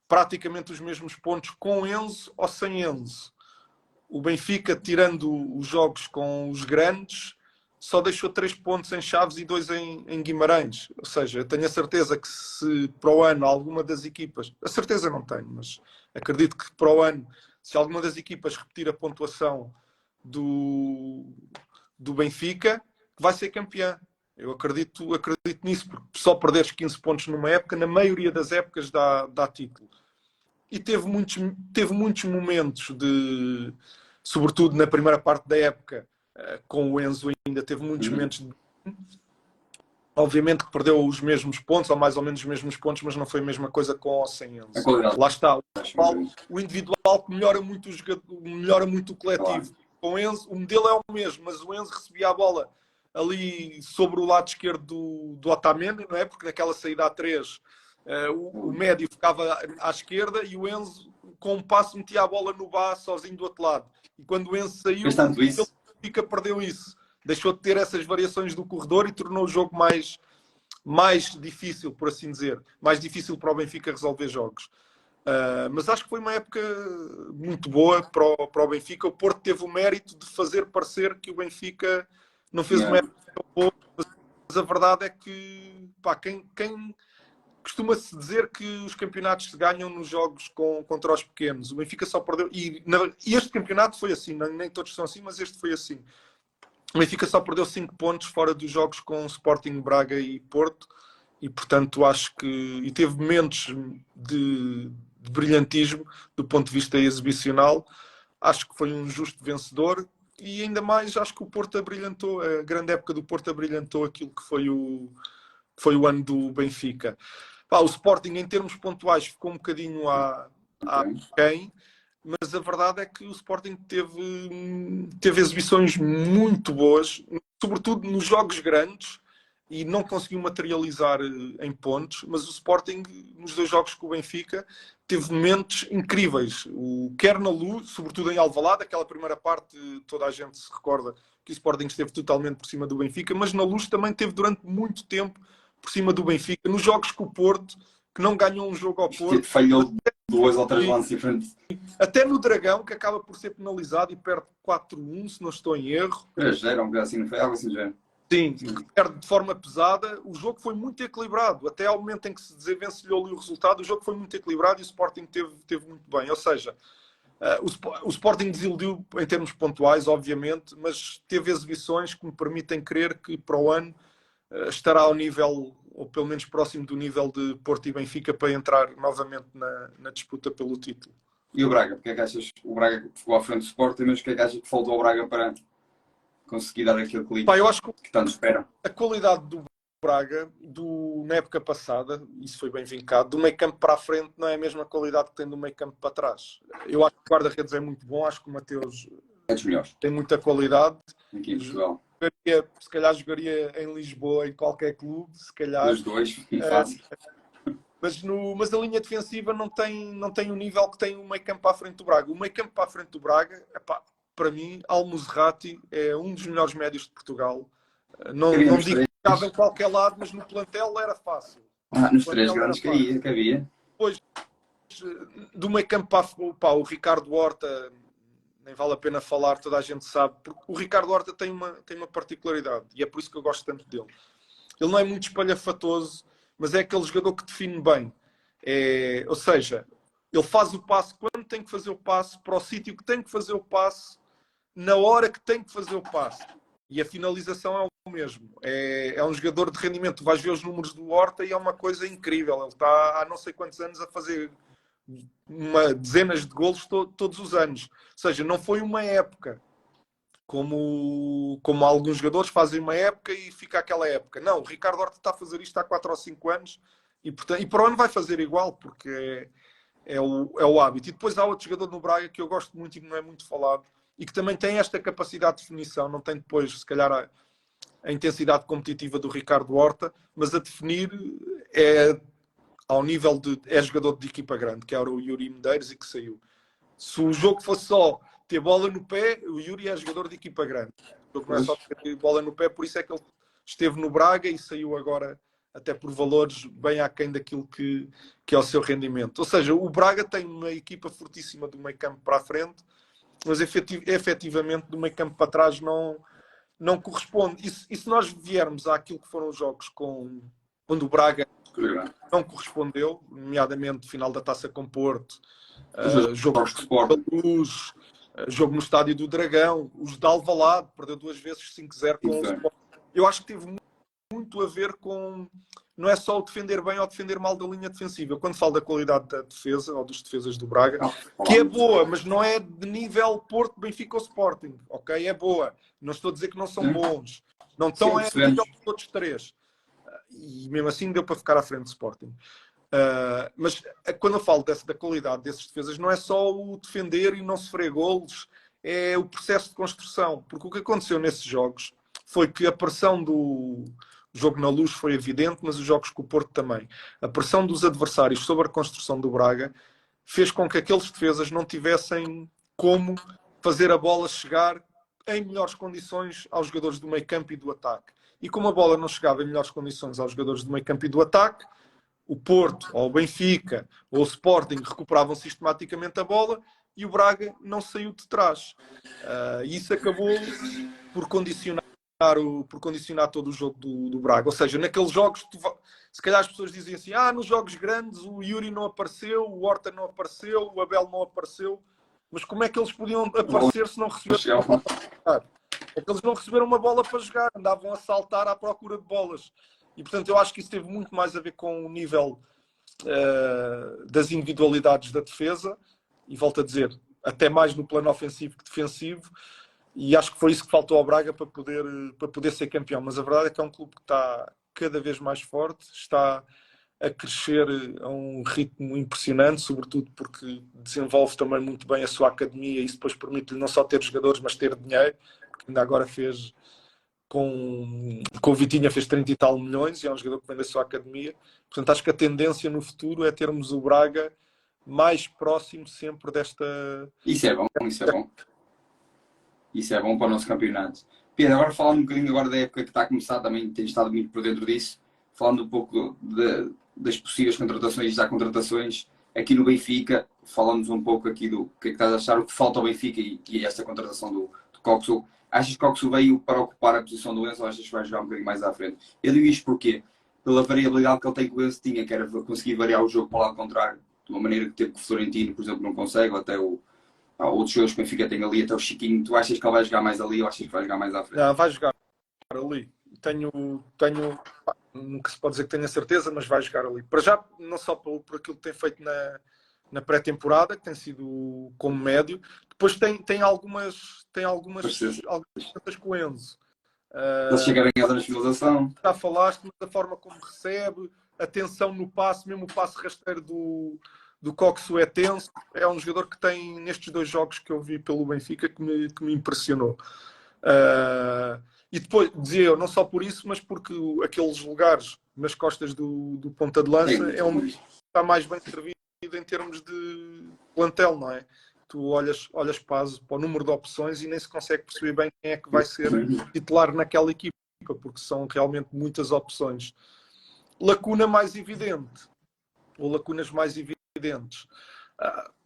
praticamente os mesmos pontos com Enzo ou sem Enzo. O Benfica, tirando os jogos com os grandes, só deixou 3 pontos em Chaves e 2 em Guimarães. Ou seja, eu tenho a certeza que se para o ano alguma das equipas, a certeza não tenho, mas acredito que para o ano, se alguma das equipas repetir a pontuação do Benfica, vai ser campeã. Eu acredito nisso, porque só perderes 15 pontos numa época, na maioria das épocas dá título. E teve muitos momentos sobretudo na primeira parte da época, com o Enzo ainda teve muitos momentos de... Obviamente que perdeu os mesmos pontos, ou mais ou menos os mesmos pontos, mas não foi a mesma coisa com ou sem Enzo. Lá está, o individual que melhora muito o jogador, melhora muito o coletivo. Com o Enzo, o modelo é o mesmo, mas o Enzo recebia a bola ali sobre o lado esquerdo do Otamendi, não é? Porque naquela saída a 3 o médio ficava à esquerda e o Enzo, com um passo, metia a bola no bar sozinho do outro lado. E quando o Enzo saiu, ele perdeu isso. Deixou de ter essas variações do corredor e tornou o jogo mais difícil, por assim dizer. Mais difícil para o Benfica resolver jogos. Mas acho que foi uma época muito boa para o Benfica. O Porto teve o mérito de fazer parecer que o Benfica não fez uma época tão boa, mas a verdade é que quem costuma-se dizer que os campeonatos se ganham nos jogos contra os pequenos. O Benfica só perdeu. E este campeonato foi assim, nem todos são assim, mas este foi assim. O Benfica só perdeu 5 pontos fora dos jogos com Sporting, Braga e Porto. E, portanto, acho que... E teve momentos de brilhantismo do ponto de vista exibicional. Acho que foi um justo vencedor. E ainda mais, acho que o Porto abrilhantou. A grande época do Porto abrilhantou aquilo que foi o ano do Benfica. O Sporting, em termos pontuais, ficou um bocadinho aquém. Mas a verdade é que o Sporting teve exibições muito boas, sobretudo nos jogos grandes, e não conseguiu materializar em pontos, mas o Sporting, nos 2 jogos com o Benfica, teve momentos incríveis. Quer na Luz, sobretudo em Alvalade, aquela primeira parte, toda a gente se recorda que o Sporting esteve totalmente por cima do Benfica, mas na Luz também teve durante muito tempo por cima do Benfica. Nos jogos com o Porto, que não ganhou um jogo ao Porto... Falhou 2 ou 3 lances diferentes. Até no Dragão, que acaba por ser penalizado e perde 4-1, se não estou em erro. Era um bocado assim, não foi algo assim já. Sim, perde de forma pesada. O jogo foi muito equilibrado. Até ao momento em que se desenvencilhou ali o resultado, o jogo foi muito equilibrado e o Sporting teve muito bem. Ou seja, o Sporting desiludiu em termos pontuais, obviamente, mas teve exibições que me permitem crer que para o ano estará ao nível, ou pelo menos próximo do nível de Porto e Benfica, para entrar novamente na disputa pelo título. E o Braga? Porque é que achas que o Braga ficou à frente do Sporting, mas o que é que achas que faltou ao Braga para conseguir dar aquele clique Eu acho que tanto esperam? A qualidade do Braga, na época passada, isso foi bem vincado, do meio campo para a frente não é a mesma qualidade que tem do meio campo para trás. Eu acho que o guarda-redes é muito bom, acho que o Mateus tem muita qualidade. Aqui em Portugal. Se calhar jogaria em Lisboa, em qualquer clube, se calhar. Os 2, fácil. Mas a linha defensiva não tem o nível que tem o meio campo para a frente do Braga. O meio campo para a frente do Braga, para mim, Al-Musrati é um dos melhores médios de Portugal. Não digo que estava em qualquer lado, mas no plantel era fácil. Nos 3 grandes que havia. Depois, do meio campo para o Ricardo Horta, nem vale a pena falar, toda a gente sabe, porque o Ricardo Horta tem uma particularidade, e é por isso que eu gosto tanto dele. Ele não é muito espalhafatoso, mas é aquele jogador que define bem. Ou seja, ele faz o passe quando tem que fazer o passe, para o sítio que tem que fazer o passe, na hora que tem que fazer o passe. E a finalização é o mesmo. É um jogador de rendimento. Tu vais ver os números do Horta e é uma coisa incrível. Ele está há não sei quantos anos a fazer dezenas de golos todos os anos. Ou seja, não foi uma época como alguns jogadores fazem uma época e fica aquela época. Não, o Ricardo Horta está a fazer isto há 4 ou 5 anos e para o ano vai fazer igual, porque é o hábito. E depois há outro jogador no Braga que eu gosto muito e que não é muito falado e que também tem esta capacidade de definição. Não tem depois, se calhar, a intensidade competitiva do Ricardo Horta, mas a definir ao nível é jogador de equipa grande, que era o Yuri Medeiros e que saiu. Se o jogo fosse só ter bola no pé, o Yuri é jogador de equipa grande. O jogo não é só ter bola no pé, por isso é que ele esteve no Braga e saiu agora até por valores bem aquém daquilo que é o seu rendimento. Ou seja, o Braga tem uma equipa fortíssima do meio campo para a frente, mas efetivamente do meio campo para trás não corresponde. E se nós viermos àquilo que foram os jogos onde o Braga não correspondeu, nomeadamente final da Taça com Porto, jogo da Luz, jogo no Estádio do Dragão, os de Alvalade, perdeu 2 vezes 5-0 com o Sport. Eu acho que teve muito a ver com não é só o defender bem ou defender mal da linha defensiva. Eu, quando falo da qualidade da defesa, ou dos defesas do Braga, que é boa, mas não é de nível Porto, Benfica ou Sporting, ok? É boa. Não estou a dizer que não são bons. Não estão a nível dos outros três. E mesmo assim deu para ficar à frente do Sporting. Mas quando eu falo da qualidade desses defesas, não é só o defender e não sofrer golos, é o processo de construção. Porque o que aconteceu nesses jogos foi que a pressão do jogo na Luz foi evidente, mas os jogos com o Porto também. A pressão dos adversários sobre a construção do Braga fez com que aqueles defesas não tivessem como fazer a bola chegar em melhores condições aos jogadores do meio campo e do ataque. E como a bola não chegava em melhores condições aos jogadores do meio campo e do ataque, o Porto, ou o Benfica, ou o Sporting recuperavam sistematicamente a bola e o Braga não saiu de trás. E isso acabou por condicionar todo o jogo do Braga. Ou seja, naqueles jogos, se calhar as pessoas dizem assim, nos jogos grandes o Yuri não apareceu, o Horta não apareceu, o Abel não apareceu, mas como é que eles podiam aparecer se não receberam uma bola para jogar? É que eles não receberam uma bola para jogar, andavam a saltar à procura de bolas. E, portanto, eu acho que isso teve muito mais a ver com o nível das individualidades da defesa, e volto a dizer, até mais no plano ofensivo que defensivo, e acho que foi isso que faltou ao Braga para poder ser campeão. Mas a verdade é que é um clube que está cada vez mais forte, está a crescer a um ritmo impressionante, sobretudo porque desenvolve também muito bem a sua academia, e isso depois permite-lhe não só ter jogadores, mas ter dinheiro, porque ainda agora fez... Com o Vitinha fez 30 e tal milhões e é um jogador que vem da sua academia. Portanto, acho que a tendência no futuro é termos o Braga mais próximo sempre desta... Isso é bom, isso é bom. Isso é bom para o nosso campeonato. Pedro, agora falando um bocadinho agora da época que está a começar, também tenho estado muito por dentro disso, falando um pouco das possíveis contratações e já contratações aqui no Benfica, falamos um pouco aqui do que é que estás a achar, o que falta ao Benfica e esta contratação do Coxo. Achas que Coxo veio para ocupar a posição do Enzo ou achas que vai jogar um bocadinho mais à frente? Eu digo isto porque, pela variabilidade que ele tem que o Enzo tinha, que era conseguir variar o jogo para o lado contrário, de uma maneira que teve que o Florentino, por exemplo, não consegue, ou até outros jogadores que o Benfica tem ali, até o Chiquinho. Tu achas que ele vai jogar mais ali ou achas que vai jogar mais à frente? Não, vai jogar ali. Nunca se pode dizer que tenha certeza, mas vai jogar ali. Para já, não só por aquilo que tem feito na pré-temporada, que tem sido como médio. Depois tem algumas coisas com o Enzo. Eles chegarem à zona de finalização. Já falaste, mas a forma como recebe, a tensão no passe, mesmo o passe rasteiro do Coxo é tenso. É um jogador que tem, nestes 2 jogos que eu vi pelo Benfica, que me impressionou. E depois, dizia eu, não só por isso, mas porque aqueles lugares nas costas do ponta de lança é onde está mais bem servido em termos de plantel, não é? Tu olhas para o número de opções e nem se consegue perceber bem quem é que vai ser titular naquela equipa, porque são realmente muitas opções. Lacuna mais evidente, ou lacunas mais evidentes.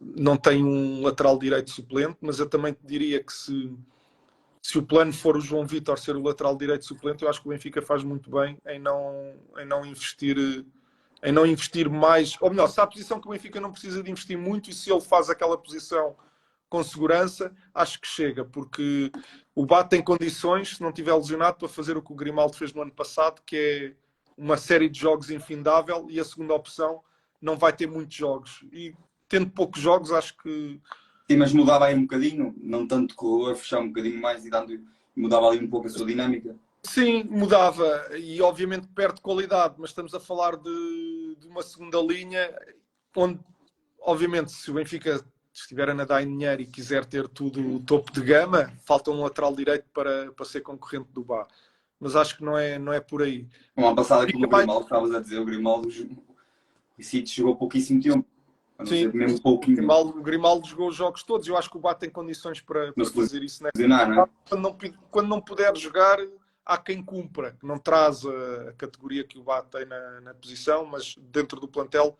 Não tem um lateral direito suplente, mas eu também te diria que se o plano for o João Vítor ser o lateral direito suplente, eu acho que o Benfica faz muito bem em não investir mais, ou melhor, se há a posição que o Benfica não precisa de investir muito, e se ele faz aquela posição com segurança, acho que chega, porque o Bate tem condições, se não estiver lesionado, para fazer o que o Grimaldo fez no ano passado, que é uma série de jogos infindável, e a segunda opção não vai ter muitos jogos. E tendo poucos jogos, acho que... Sim, mas mudava aí um bocadinho, não tanto corredor, fechar um bocadinho mais e mudava ali um pouco a sua dinâmica. Sim, mudava, e obviamente perde qualidade, mas estamos a falar de uma segunda linha onde, obviamente, se o Benfica estiver a nadar em dinheiro e quiser ter tudo o topo de gama, falta um lateral direito para ser concorrente do Bá. Mas acho que não é por aí. Uma passada aqui no Grimaldo, estavas a dizer, o Grimaldo jogou pouquíssimo tempo. Sim, mesmo pouquinho. O Grimaldo jogou os jogos todos. Eu acho que o Bá tem condições para fazer isso. Né? Não é? Quando não puder jogar, há quem cumpra, que não traz a categoria que o Bá tem na posição, mas dentro do plantel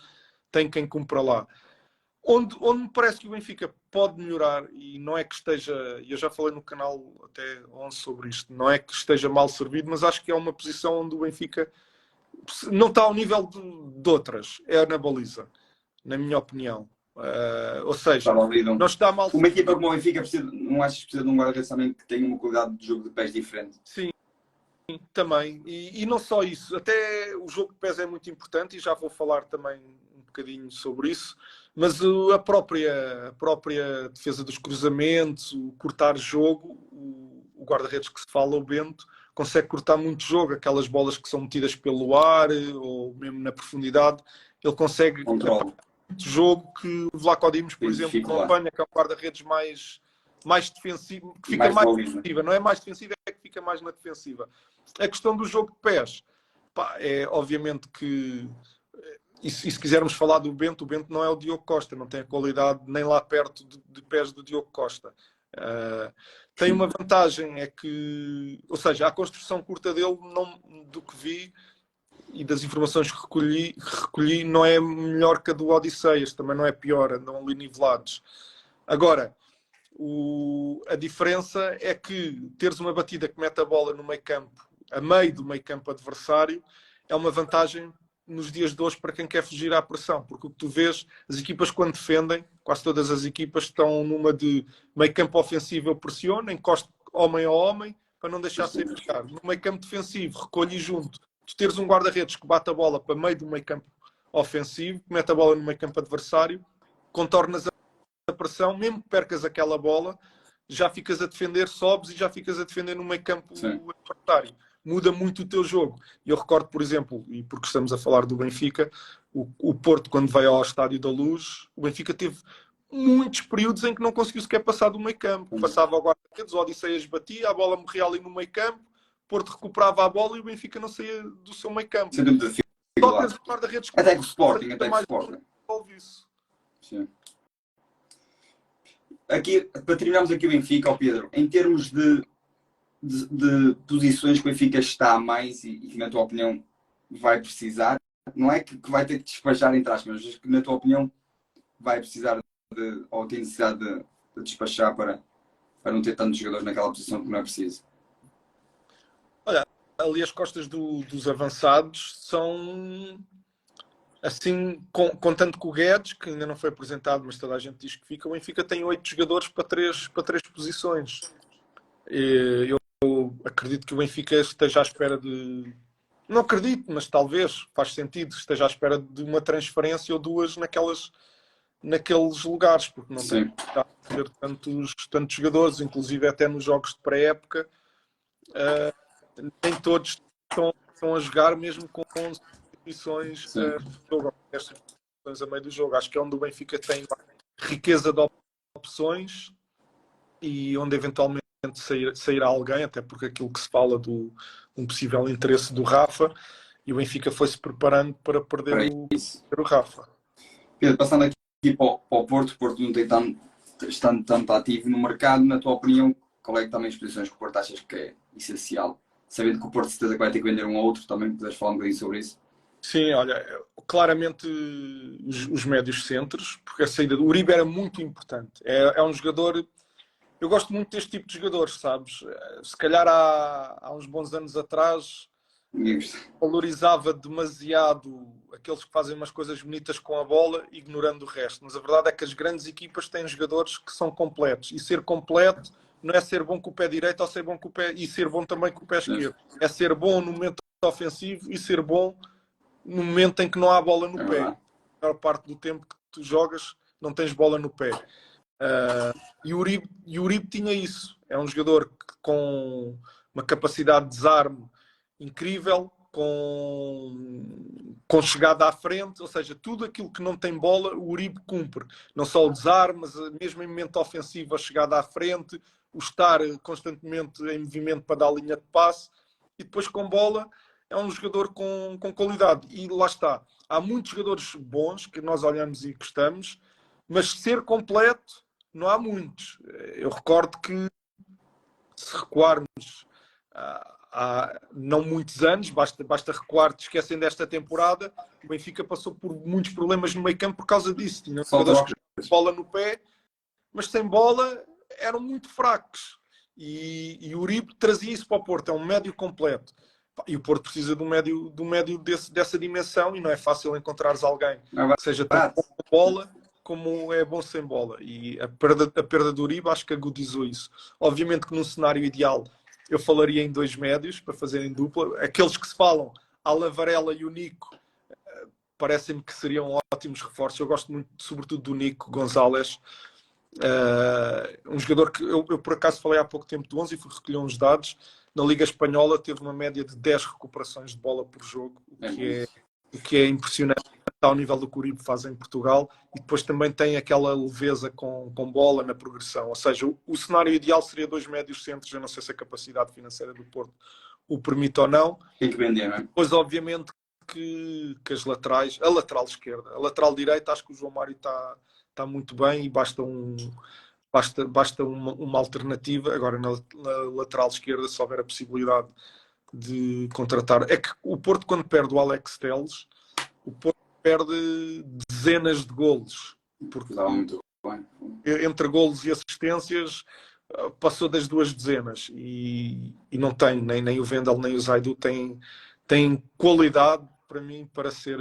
tem quem cumpra lá. Onde me parece que o Benfica pode melhorar, e não é que esteja, e eu já falei no canal até 11 sobre isto, não é que esteja mal servido, mas acho que é uma posição onde o Benfica não está ao nível de outras, é na baliza, na minha opinião. Ou seja, não está mal servido. Uma equipa como o Benfica não achas que precisa de um guarda-redes também que tenha uma qualidade de jogo de pés diferente? Sim, também. E não só isso, até o jogo de pés é muito importante e já vou falar também um bocadinho sobre isso, mas a própria defesa dos cruzamentos, o cortar jogo, o guarda-redes que se fala, o Bento, consegue cortar muito jogo, aquelas bolas que são metidas pelo ar ou mesmo na profundidade, ele consegue Controle. jogo que o Vlaco Dimos, por Tem exemplo, não dificuldade. apanha, que é um guarda-redes mais defensivo, que fica mais defensiva, não é mais defensiva, é que fica mais na defensiva. A questão do jogo de pés, pá, é obviamente que, e se quisermos falar do Bento, o Bento não é o Diogo Costa, não tem a qualidade nem lá perto de pés do Diogo Costa. Tem uma vantagem, é que, ou seja, a construção curta dele, não, do que vi e das informações que recolhi, não é melhor que a do Odisseias, também não é pior, andam ali nivelados. Agora, a diferença é que teres uma batida que mete a bola no meio campo, a meio do meio campo adversário, é uma vantagem nos dias de hoje para quem quer fugir à pressão, porque o que tu vês, as equipas quando defendem, quase todas as equipas estão numa de meio campo ofensivo, eu pressiono, encosto homem a homem, para não deixar sair buscar. No meio campo defensivo, recolho junto. Tu teres um guarda-redes que bate a bola para meio do meio campo ofensivo, que mete a bola no meio campo adversário, contornas a pressão, mesmo que percas aquela bola, já ficas a defender, sobes e já ficas a defender no meio campo adversário. Muda muito o teu jogo. E eu recordo, por exemplo, e porque estamos a falar do Benfica, o Porto, quando veio ao Estádio da Luz, o Benfica teve muitos períodos em que não conseguiu sequer passar do meio campo. Passava ao guarda-redes, o Odisseias batia, a bola morria ali no meio campo, o Porto recuperava a bola e o Benfica não saía do seu meio campo. Só tens o guarda-redes que até que o Sporting, isso. Sim. Aqui, para terminarmos aqui o Benfica, Pedro, em termos de posições que o Benfica está a mais e que, na tua opinião, vai precisar, não é que vai ter que despachar entre aspas, mas que, na tua opinião, vai precisar ou tem necessidade de despachar para não ter tantos jogadores naquela posição que não é preciso? Olha, ali as costas dos avançados são assim, contando com o Guedes, que ainda não foi apresentado, mas toda a gente diz que fica, o Benfica tem 8 jogadores para três posições. Eu acredito que o Benfica esteja à espera de... Não acredito, mas talvez, faz sentido, esteja à espera de uma transferência ou duas naqueles lugares, porque não tem que ter tantos jogadores, inclusive até nos jogos de pré-época, nem todos estão a jogar mesmo com 11 posições a meio do jogo. Acho que é onde o Benfica tem riqueza de opções e onde eventualmente sairá alguém, até porque aquilo que se fala um possível interesse do Rafa, e o Benfica foi-se preparando para perder o Rafa. Pedro, passando aqui para o Porto, o Porto não tem estando tanto ativo no mercado, na tua opinião, qual é que também as posições que o Porto achas que é essencial? Sabendo que o Porto certeza que vai ter que vender um ou outro, também podes falar um bocadinho sobre isso? Sim, olha, claramente os médios centros, porque a saída do Uribe era muito importante. É um jogador... Eu gosto muito deste tipo de jogadores, sabes? Se calhar há uns bons anos atrás valorizava demasiado aqueles que fazem umas coisas bonitas com a bola, ignorando o resto. Mas a verdade é que as grandes equipas têm jogadores que são completos. E ser completo não é ser bom com o pé direito ou ser bom com o pé... E ser bom também com o pé esquerdo. É ser bom no momento ofensivo e ser bom no momento em que não há bola no pé. A maior parte do tempo que tu jogas não tens bola no pé. E o Uribe tinha isso. É um jogador com uma capacidade de desarme incrível, com chegada à frente, ou seja, tudo aquilo que não tem bola, o Uribe cumpre. Não só o desarme, mas mesmo em momento ofensivo, a chegada à frente, o estar constantemente em movimento para dar a linha de passe, e depois com bola é um jogador com qualidade. E lá está. Há muitos jogadores bons que nós olhamos e gostamos, mas ser completo não há muitos. Eu recordo que, se recuarmos há não muitos anos, basta recuar, esquecem desta temporada, o Benfica passou por muitos problemas no meio campo por causa disso. Tinha jogadores que jogavam bola no pé, mas sem bola eram muito fracos. E o Uribe trazia isso para o Porto, é um médio completo. E o Porto precisa de um médio dessa dimensão, e não é fácil encontrares alguém que seja tão bom com bola como é bom sem bola. E a perda do Uribe acho que agudizou isso. Obviamente que num cenário ideal eu falaria em 2 médios para fazerem dupla. Aqueles que se falam, Alan Varela e o Nico, parecem-me que seriam ótimos reforços. Eu gosto muito, sobretudo, do Nico Gonzalez. Um jogador que eu por acaso falei há pouco tempo do 11 e fui recolher uns dados. Na Liga Espanhola teve uma média de 10 recuperações de bola por jogo, o que é impressionante ao nível do que o Uribe faz em Portugal, e depois também tem aquela leveza com bola na progressão. Ou seja, o cenário ideal seria 2 médios centros. Eu não sei se a capacidade financeira do Porto o permite ou não. Tem que vender, não é? Depois, obviamente, que as laterais, a lateral esquerda, a lateral direita, acho que o João Mário está muito bem e basta uma alternativa. Agora, na lateral esquerda, se houver a possibilidade de contratar. É que o Porto, quando perde o Alex Telles, o Porto perde dezenas de golos. Porque muito bem. entre golos e assistências passou das 2 dezenas. E não tem, nem o Vendel nem o Zaidu têm qualidade para mim para ser...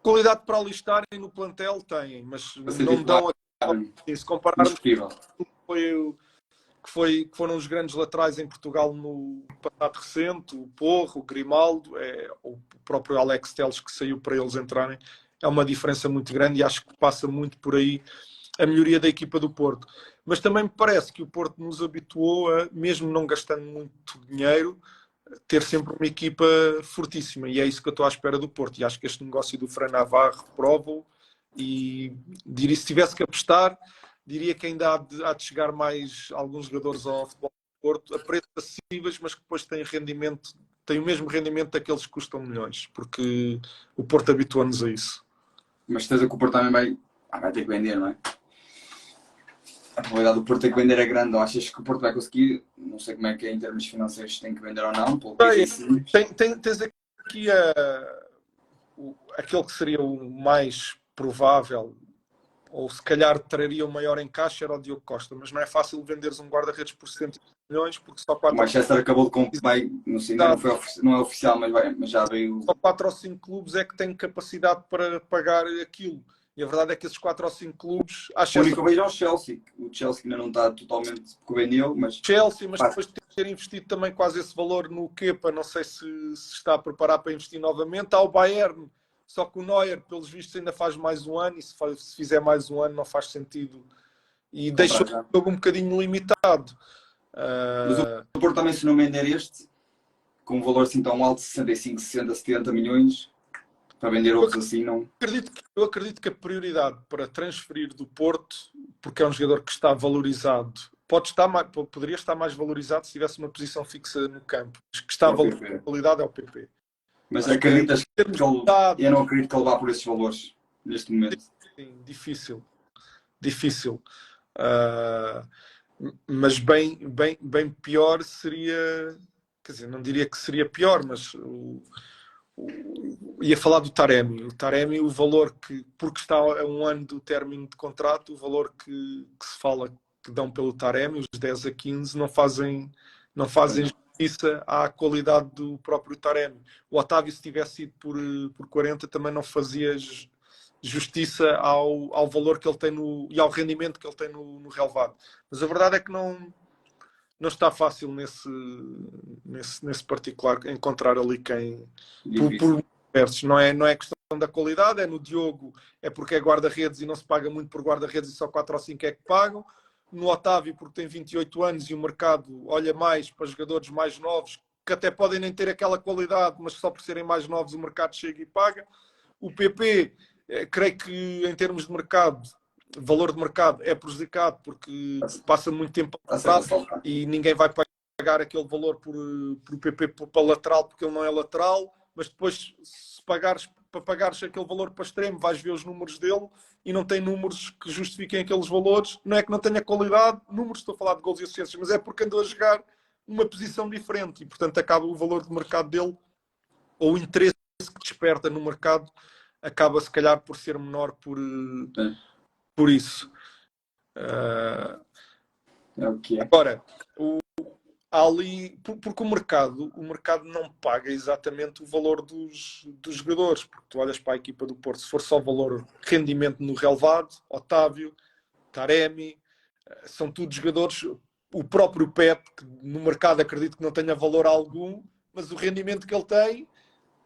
Qualidade para alistarem no plantel têm, mas não dão se compararmos que foram os grandes laterais em Portugal no passado recente, o Porro, o Grimaldo, o próprio Alex Telles que saiu para eles entrarem, é uma diferença muito grande e acho que passa muito por aí a melhoria da equipa do Porto. Mas também me parece que o Porto nos habituou a, mesmo não gastando muito dinheiro, ter sempre uma equipa fortíssima, e é isso que eu estou à espera do Porto, e acho que este negócio do Fran Navarro prova-o, e diria, se tivesse que apostar, diria que ainda há de chegar mais alguns jogadores ao futebol do Porto a preços acessíveis, mas que depois têm o mesmo rendimento daqueles que custam milhões, porque o Porto habitua-nos a isso. Mas certeza que o Porto também vai ter que vender, não é? A probabilidade do Porto ter que vender é grande. Ou achas que o Porto vai conseguir? Não sei como é que é em termos financeiros, tem que vender ou não. Tens aqui aquele que seria o mais provável, ou se calhar traria o maior encaixe, era o Diogo Costa, mas não é fácil venderes um guarda-redes por 60 milhões, porque só 4... O Manchester acabou de comprar, não sei, não é oficial, mas já veio... Só 4 ou 5 clubes é que têm capacidade para pagar aquilo. E a verdade é que esses 4 ou 5 clubes... O único que eu vejo é o Chelsea. O Chelsea ainda não está totalmente que vendeu, mas... Chelsea, mas depois de ter investido também quase esse valor no Kepa, não sei se está a preparar para investir novamente. Há o Bayern, só que o Neuer, pelos vistos, ainda faz mais um ano, e se fizer mais um ano não faz sentido. E deixa o jogo um bocadinho limitado. Mas o Porto também, se não vender este, com um valor assim tão alto, 65, 60, 70 milhões, para vender outros assim, não... Eu acredito que a prioridade para transferir do Porto, porque é um jogador que está valorizado, poderia estar mais valorizado se tivesse uma posição fixa no campo, mas que está valorizado é o PP. Mas acreditas que ele... Eu não acredito que ele vá por esses valores, neste momento. Sim, difícil. Mas bem pior seria... Quer dizer, não diria que seria pior, mas... ia falar do Taremi. O Taremi, o valor que, porque está a um ano do término de contrato, o valor que se fala que dão pelo Taremi, os 10 a 15, não fazem justiça à qualidade do próprio Taremi. O Otávio, se tivesse ido por 40, também não fazia justiça ao valor que ele tem e ao rendimento que ele tem no relevado. Mas a verdade é que não está fácil nesse particular encontrar ali quem por versos. Não é questão da qualidade, é no Diogo, é porque é guarda-redes e não se paga muito por guarda-redes e só 4 ou 5 é que pagam. No Otávio, porque tem 28 anos e o mercado olha mais para jogadores mais novos, que até podem nem ter aquela qualidade, mas só por serem mais novos o mercado chega e paga. O PP, creio que em termos de mercado, valor de mercado, é prejudicado porque passa muito tempo a contrato e ninguém vai pagar aquele valor por PP para lateral, porque ele não é lateral, mas depois se para pagares aquele valor para extremo, vais ver os números dele e não tem números que justifiquem aqueles valores. Não é que não tenha qualidade, números, estou a falar de gols e assistências, mas é porque andou a jogar uma posição diferente e portanto acaba o valor de mercado dele, ou o interesse que desperta no mercado, acaba se calhar por ser menor por isso. É o que é. Agora, ali, porque o mercado não paga exatamente o valor dos jogadores, porque tu olhas para a equipa do Porto, se for só valor rendimento no relevado, Otávio, Taremi, são todos jogadores. o próprio Pep, que no mercado acredito que não tenha valor algum, mas o rendimento que ele tem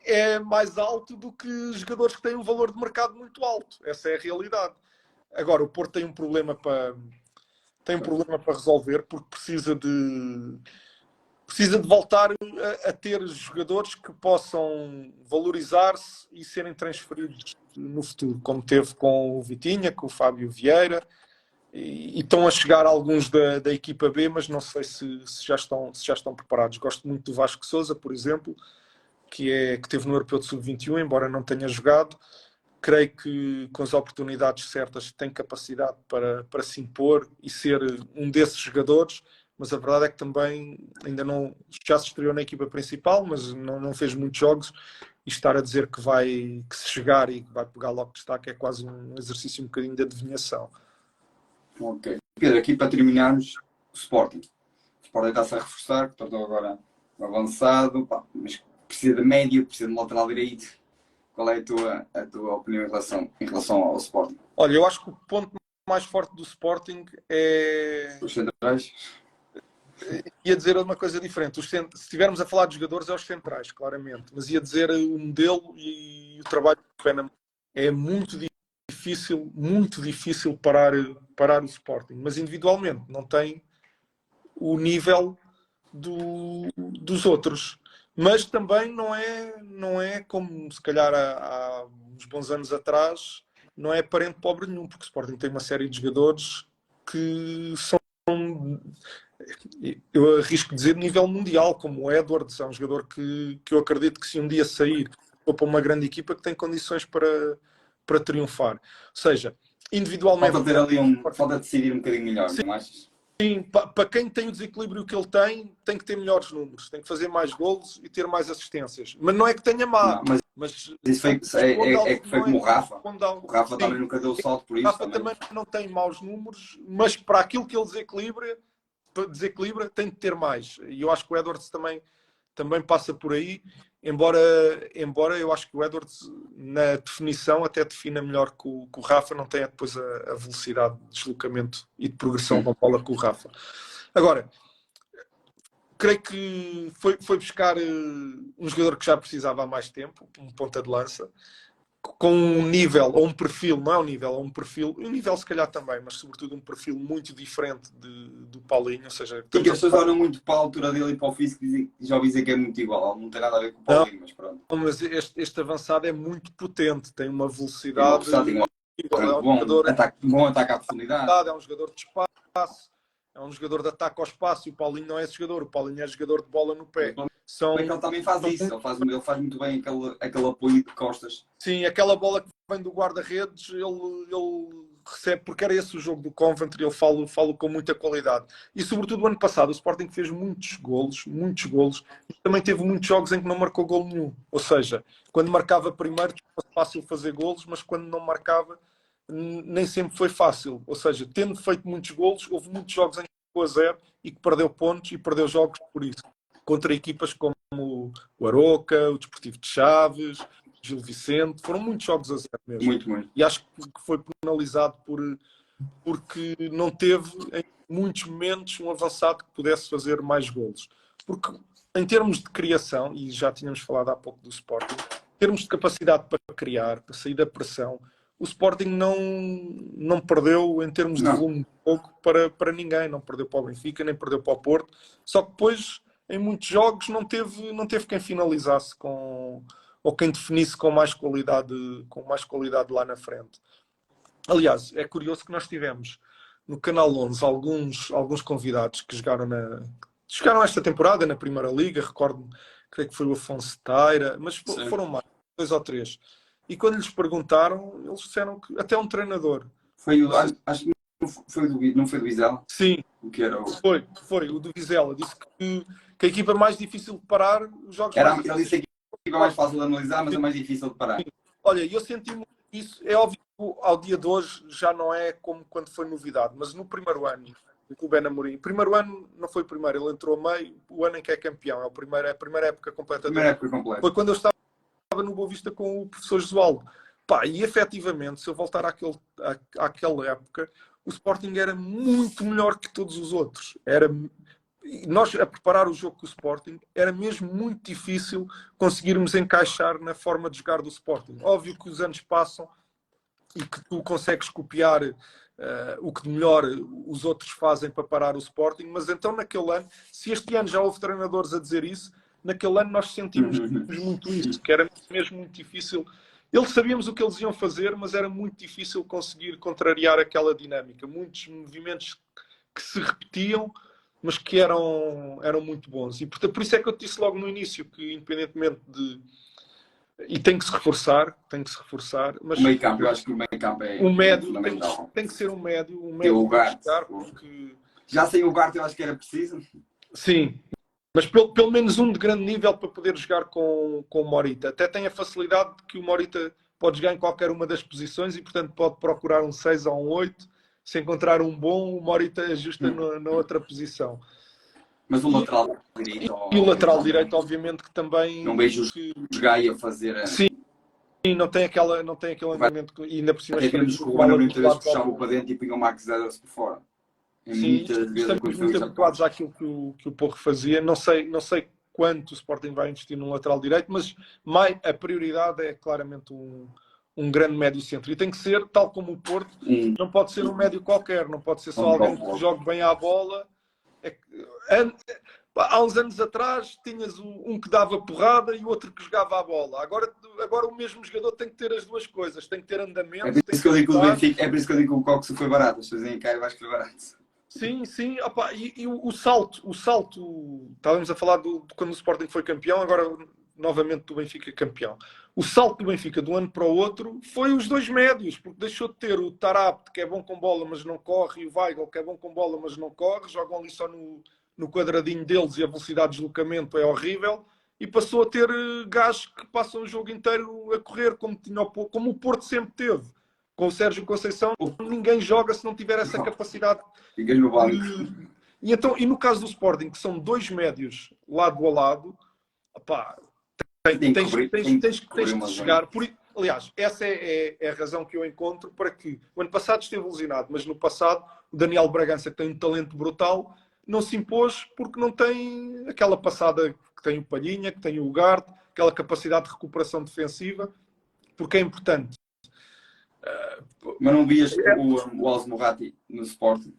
é mais alto do que jogadores que têm um valor de mercado muito alto. Essa é a realidade. Agora, o Porto tem um problema para resolver, porque precisa de voltar a ter jogadores que possam valorizar-se e serem transferidos no futuro, como teve com o Vitinha, com o Fábio Vieira, e estão a chegar alguns da equipa B, mas não sei se já estão preparados. Gosto muito do Vasco Sousa, por exemplo, que esteve no Europeu de Sub-21, embora não tenha jogado. Creio que com as oportunidades certas tem capacidade para se impor e ser um desses jogadores, mas a verdade é que também ainda não já se estreou na equipa principal, mas não fez muitos jogos, e estar a dizer que se chegar e vai pegar logo destaque é quase um exercício um bocadinho de adivinhação. Ok. Pedro, aqui para terminarmos, o Sporting. O Sporting está-se a reforçar, que tornou agora avançado, mas precisa de médio, precisa de lateral direito. Qual é a tua opinião em relação ao Sporting? Olha, eu acho que o ponto mais forte do Sporting é... Os centrais? Ia dizer uma coisa diferente. Se estivermos a falar de jogadores, é os centrais, claramente. Mas ia dizer o modelo e o trabalho do Pena. É muito difícil parar o Sporting. Mas individualmente não tem o nível dos outros. Mas também não é como se calhar há uns bons anos atrás, não é parente pobre nenhum, porque o Sporting tem uma série de jogadores que são, eu arrisco dizer, de nível mundial, como o Edwards, é um jogador que eu acredito que se um dia sair for para uma grande equipa que tem condições para triunfar. Ou seja, individualmente... Falta decidir um bocadinho melhor, não achas? Sim, para quem tem o desequilíbrio que ele tem que ter melhores números, tem que fazer mais golos e ter mais assistências. Mas não é que tenha má. Não, mas isso é que foi como o Rafa. O Rafa também nunca deu salto por isso. O Rafa também não tem maus números, mas para aquilo que ele desequilibra tem de ter mais. E eu acho que o Edwards também passa por aí, embora eu acho que o Edwards, na definição, até defina melhor que o Rafa, não tem depois a velocidade de deslocamento e de progressão com a bola que o Rafa. Agora, creio que foi buscar um jogador que já precisava há mais tempo, um ponta de lança, com um nível, ou um perfil, não é um nível, é um nível se calhar também, mas sobretudo um perfil muito diferente do Paulinho, ou seja... Sim, que as pessoas olham muito para a altura dele e para o físico e já ouvi dizer que é muito igual, não tem nada a ver com o Paulinho, mas pronto. Não, mas este avançado é muito potente, tem uma velocidade... Bom ataque à profundidade. É um jogador de espaço, é um jogador de ataque ao espaço, e o Paulinho não é esse jogador, o Paulinho é jogador de bola no pé. Ele também faz isso, ele faz muito bem aquele apoio de costas. Sim, aquela bola que vem do guarda-redes, ele recebe, porque era esse o jogo do Coventry, eu falo com muita qualidade. E sobretudo o ano passado o Sporting fez muitos golos, e também teve muitos jogos em que não marcou golo nenhum. Ou seja, quando marcava primeiro foi fácil fazer golos, mas quando não marcava nem sempre foi fácil. Ou seja, tendo feito muitos golos, houve muitos jogos em que ficou a 0 e que perdeu pontos e perdeu jogos por isso. Contra equipas como o Aroca, o Desportivo de Chaves, o Gil Vicente, foram muitos jogos a 0 mesmo. Muito. E acho que foi penalizado porque não teve em muitos momentos um avançado que pudesse fazer mais golos. Porque em termos de criação, e já tínhamos falado há pouco do Sporting, em termos de capacidade para criar, para sair da pressão, o Sporting não perdeu em termos de volume de jogo para ninguém, não perdeu para o Benfica, nem perdeu para o Porto, só que depois em muitos jogos não teve quem finalizasse ou quem definisse com mais qualidade lá na frente. Aliás, é curioso que nós tivemos no Canal 11 alguns convidados que jogaram esta temporada na Primeira Liga, recordo-me, creio que foi o Afonso Taira, mas foram mais, 2 ou 3. E quando lhes perguntaram, eles disseram que até um treinador... Acho que não foi do Vizela? Sim, que era foi o do Vizela. Disse que a equipa mais difícil de parar, os jogos ele disse que a equipa mais fácil de analisar, mas a mais difícil de parar. Sim. Olha, eu senti muito isso. É óbvio que ao dia de hoje já não é como quando foi novidade, mas no primeiro ano, do Clube Amorim, primeiro ano não foi o primeiro, ele entrou a meio, o ano em que é campeão, é a primeira época completa. Foi quando eu estava no Boa Vista com o professor Josualdo. E efetivamente, se eu voltar àquela época, o Sporting era muito melhor que todos os outros. Nós, a preparar o jogo com o Sporting, era mesmo muito difícil conseguirmos encaixar na forma de jogar do Sporting. Óbvio que os anos passam e que tu consegues copiar o que de melhor os outros fazem para parar o Sporting, mas então naquele ano, se este ano já houve treinadores a dizer isso, naquele ano nós sentimos muito isso, que era mesmo muito difícil. Eles sabíamos o que eles iam fazer, mas era muito difícil conseguir contrariar aquela dinâmica. Muitos movimentos que se repetiam, mas que eram muito bons. E por isso é que eu te disse logo no início que, independentemente de... E tem que se reforçar, mas o meio campo, eu acho que o meio campo é um médio fundamental. tem que ser um médio Tem o Ugarte. porque... Já sem o Ugarte eu acho que era preciso. Sim, mas pelo menos um de grande nível para poder jogar com o Morita. Até tem a facilidade de que o Morita pode jogar em qualquer uma das posições e, portanto, pode procurar um 6 ou um 8. Se encontrar um bom, o Morita ajusta na outra posição. Mas o lateral direito... E o lateral direito, obviamente, que também... Não vejo jogar e a fazer... Sim, não tem aquele andamento e ainda por cima... Até vemos que o Ruben muitas vezes puxava para dentro e punha o Max Ederson por fora. Sim, estamos muito habituados àquilo que o Porro fazia. Não sei quanto o Sporting vai investir num lateral direito, mas a prioridade é claramente um grande médio centro. E tem que ser, tal como o Porto, não pode ser um médio qualquer, não pode ser só alguém que jogue bem à bola. Há uns anos atrás tinhas um que dava porrada e o outro que jogava a bola. Agora o mesmo jogador tem que ter as duas coisas, tem que ter andamento. É por isso que eu digo que o Benfica, é por isso que eu digo que o Cox foi barato. As pessoas dizem que eu acho que foi barato. Sim. Opa, e o salto, estávamos a falar quando o Sporting foi campeão, agora novamente do Benfica campeão. O salto do Benfica de um ano para o outro foi os dois médios, porque deixou de ter o Tarapte, que é bom com bola, mas não corre, e o Weigl, que é bom com bola, mas não corre, jogam ali só no quadradinho deles e a velocidade de deslocamento é horrível, e passou a ter gajos que passam o jogo inteiro a correr, como o Porto sempre teve. Com o Sérgio Conceição, ninguém joga se não tiver essa capacidade. Ficas no banco. E no caso do Sporting, que são dois médios lado a lado, opá, tens que chegar. Aliás, essa é a razão que eu encontro para que o ano passado esteve lesionado, mas no passado o Daniel Bragança, que tem um talento brutal, não se impôs porque não tem aquela passada que tem o Palhinha, que tem o Ugarte, aquela capacidade de recuperação defensiva, porque é importante. Mas não vias o Alves Morati no Sporting?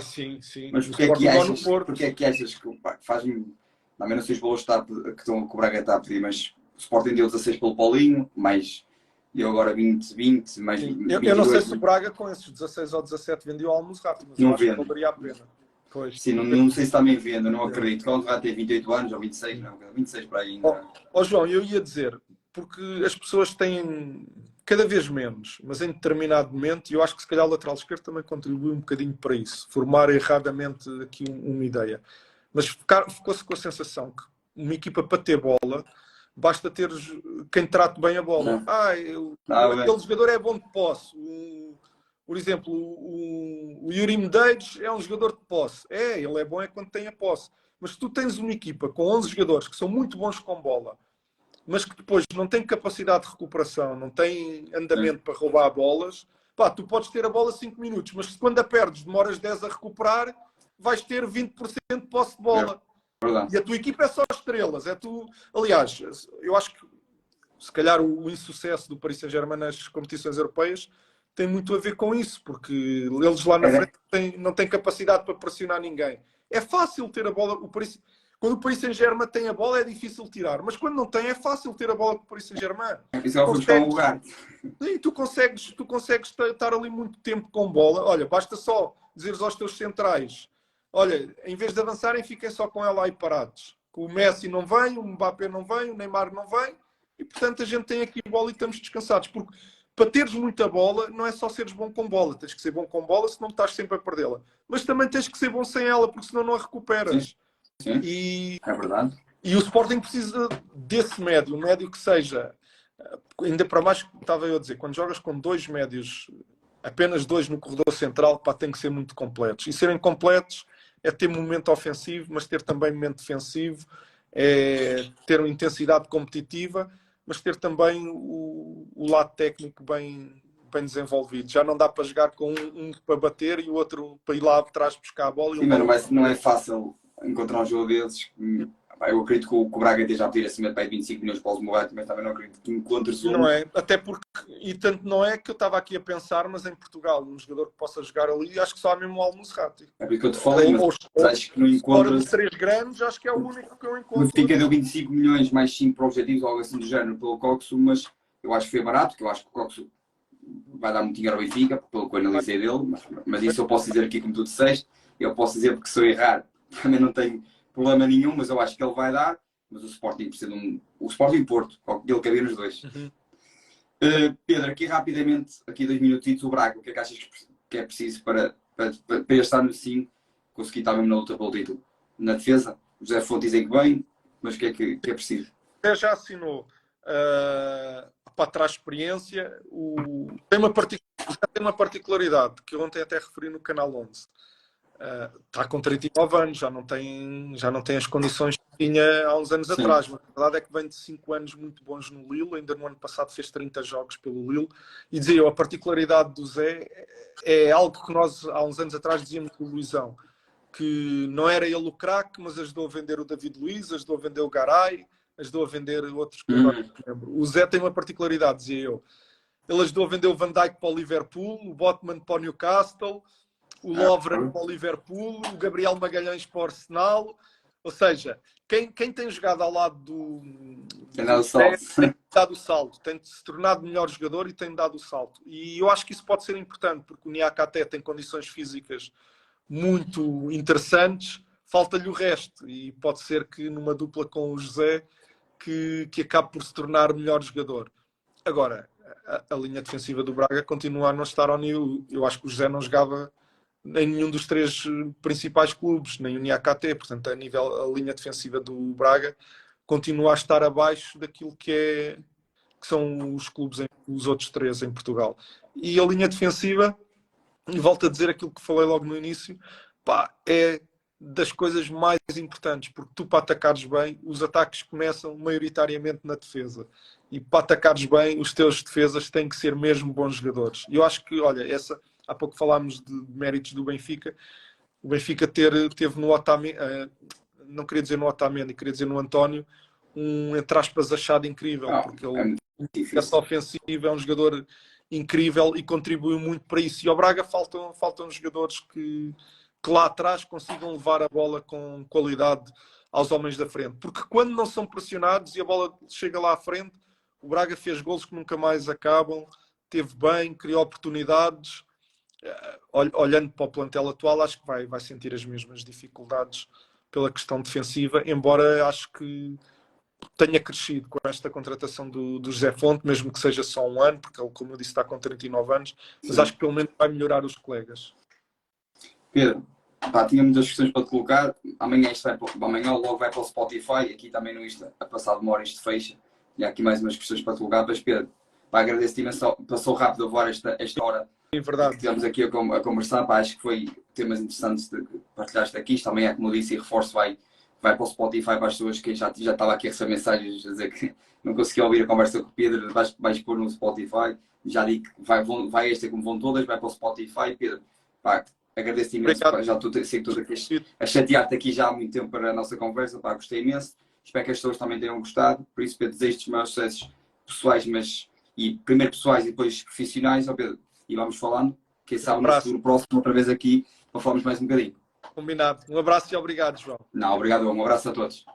Sim. Mas porque é que achas que faz-me... Também não sei os valores que estão a cobrar que está a pedir, mas o Sporting deu 16 pelo Paulinho, mais deu agora 20, mais 22. Eu não sei se o Braga com esses 16 ou 17 vendeu ao Almozrati, mas eu acho que valeria a pena. Pois. Sim, não sei se também vende, não acredito. O Almozrati tem 28 anos ou 26, não, 26 para aí ainda. João, eu ia dizer, porque as pessoas têm cada vez menos, mas em determinado momento, e eu acho que se calhar o lateral esquerdo também contribui um bocadinho para isso, formar erradamente aqui uma ideia. Mas ficou-se com a sensação que uma equipa para ter bola, basta ter quem trate bem a bola. Aquele jogador é bom de posse. Por exemplo, o Yuri Medeiros é um jogador de posse. Ele é bom quando tem a posse. Mas se tu tens uma equipa com 11 jogadores que são muito bons com bola, mas que depois não têm capacidade de recuperação, não têm andamento para roubar bolas, tu podes ter a bola 5 minutos, mas se quando a perdes demoras 10 a recuperar, vais ter 20% de posse de bola. E a tua equipa é só estrelas. Aliás, eu acho que se calhar o insucesso do Paris Saint-Germain nas competições europeias tem muito a ver com isso, porque eles lá na frente não têm capacidade para pressionar ninguém. É fácil ter a bola. Quando o Paris Saint-Germain tem a bola é difícil tirar, mas quando não tem é fácil ter a bola com o Paris Saint-Germain. Isso é buscar um lugar. Sim, tu consegues estar ali muito tempo com bola. Olha, basta só dizeres aos teus centrais: olha, em vez de avançarem, fiquem só com ela aí parados. O Messi não vem, o Mbappé não vem, o Neymar não vem, e portanto a gente tem aqui bola e estamos descansados. Porque para teres muita bola, não é só seres bom com bola. Tens que ser bom com bola, senão estás sempre a perdê-la. Mas também tens que ser bom sem ela, porque senão não a recuperas. Sim. É verdade. E o Sporting precisa desse médio, um médio que seja, ainda para mais, estava eu a dizer, quando jogas com dois médios, apenas dois no corredor central, tem que ser muito completos. E serem completos é ter momento ofensivo, mas ter também momento defensivo, é ter uma intensidade competitiva, mas ter também o lado técnico bem bem desenvolvido. Já não dá para jogar com um para bater e o outro para ir lá atrás buscar a bola. Sim, mas não é fácil encontrar um jogo desses. Eu acredito que o Braga esteja a pedir acima de 25 milhões para o Morato, mas também não acredito que encontres um. Não é, até porque, e tanto não é que eu estava aqui a pensar, mas em Portugal, um jogador que possa jogar ali, acho que só há mesmo o Al-Musrati. É por isso que eu te falei, mas acho que não Fora encontras. dos 3 grandes, acho que é o único que eu O encontro. Benfica deu 25 milhões mais 5 para objetivos, algo assim do género, pelo Coxo, mas eu acho que foi barato, porque eu acho que o Coxo vai dar muito dinheiro ao Benfica, pelo que eu analisei dele, mas isso eu posso dizer aqui como tu disseste, eu posso dizer porque se eu errar também não tenho problema nenhum, mas eu acho que ele vai dar, mas o Sporting precisa de um... O Sporting Porto, ele cabia nos dois. Pedro, aqui rapidamente, aqui 2 minutitos, o Braga, o que é que achas que é preciso para este ano sim conseguir estar mesmo na luta pelo título? Na defesa, o José Fonte dizem que bem, mas o que é preciso? Já assinou para trás experiência, tem uma particularidade que eu ontem até referi no Canal 11. Está com 39 anos, já não tem as condições que tinha há uns anos atrás, mas a verdade é que vem de 5 anos muito bons no Lille, ainda no ano passado fez 30 jogos pelo Lille, e dizia eu, a particularidade do Zé é algo que nós há uns anos atrás dizíamos do Luizão, que não era ele o craque, mas ajudou a vender o David Luiz, ajudou a vender o Garay, ajudou a vender outros que agora não lembro. O Zé tem uma particularidade, dizia eu, ele ajudou a vender o Van Dijk para o Liverpool, o Botman para o Newcastle, o Lovren para o Liverpool, o Gabriel Magalhães para o Arsenal, ou seja, quem tem jogado ao lado tem dado o salto. Tem dado o salto, tem se tornado melhor jogador e tem dado o salto. E eu acho que isso pode ser importante, porque o Niakate tem condições físicas muito interessantes, falta-lhe o resto, e pode ser que numa dupla com o José que acabe por se tornar melhor jogador. Agora, a linha defensiva do Braga continua a não estar ao nível. Eu acho que o José não jogava em nenhum dos 3 principais clubes, nem o Niakate, portanto a linha defensiva do Braga continua a estar abaixo daquilo que são os clubes, os outros 3 em Portugal. E a linha defensiva, e volto a dizer aquilo que falei logo no início, é das coisas mais importantes, porque tu para atacares bem, os ataques começam maioritariamente na defesa. E para atacares bem, os teus defesas têm que ser mesmo bons jogadores. E eu acho que, olha, há pouco falámos de méritos do Benfica. O Benfica teve no Otamendi, não queria dizer no Otamendi, queria dizer no António, entre aspas, achado incrível, porque ele, essa ofensiva, é um jogador incrível e contribuiu muito para isso. E ao Braga faltam jogadores que lá atrás consigam levar a bola com qualidade aos homens da frente. Porque quando não são pressionados e a bola chega lá à frente, o Braga fez golos que nunca mais acabam, teve bem, criou oportunidades. Olhando para o plantel atual, acho que vai sentir as mesmas dificuldades pela questão defensiva, embora acho que tenha crescido com esta contratação do José Fonte, mesmo que seja só um ano, porque ele, como eu disse, está com 39 anos, mas acho que pelo menos vai melhorar os colegas. Pedro, tinha muitas questões para te colocar. Amanhã logo vai para o Spotify, aqui também no Insta, a passar de uma hora isto fecha. E há aqui mais umas questões para te colocar. Mas Pedro, agradeço-te imenso, passou rápido a voar esta hora. É verdade. Que estivemos aqui a conversar. Acho que foi temas interessantes de partilhaste aqui. Isto também é, como eu disse, e reforço, vai para o Spotify para as pessoas que já estava aqui a receber mensagens a dizer que não conseguia ouvir a conversa com o Pedro. Vais pôr no Spotify. Já digo que vai esta como vão todas, vai para o Spotify. Pedro, agradeço-te imenso. Já sei que estou aqui a chatear-te aqui já há muito tempo para a nossa conversa. Gostei imenso. Espero que as pessoas também tenham gostado. Por isso, Pedro, desejo-te os maiores sucessos pessoais, primeiro pessoais e depois profissionais. Pedro, e vamos falando. Quem sabe no futuro próximo, outra vez aqui, para falarmos mais um bocadinho. Combinado. Um abraço e obrigado, João. Não, obrigado. Um abraço a todos.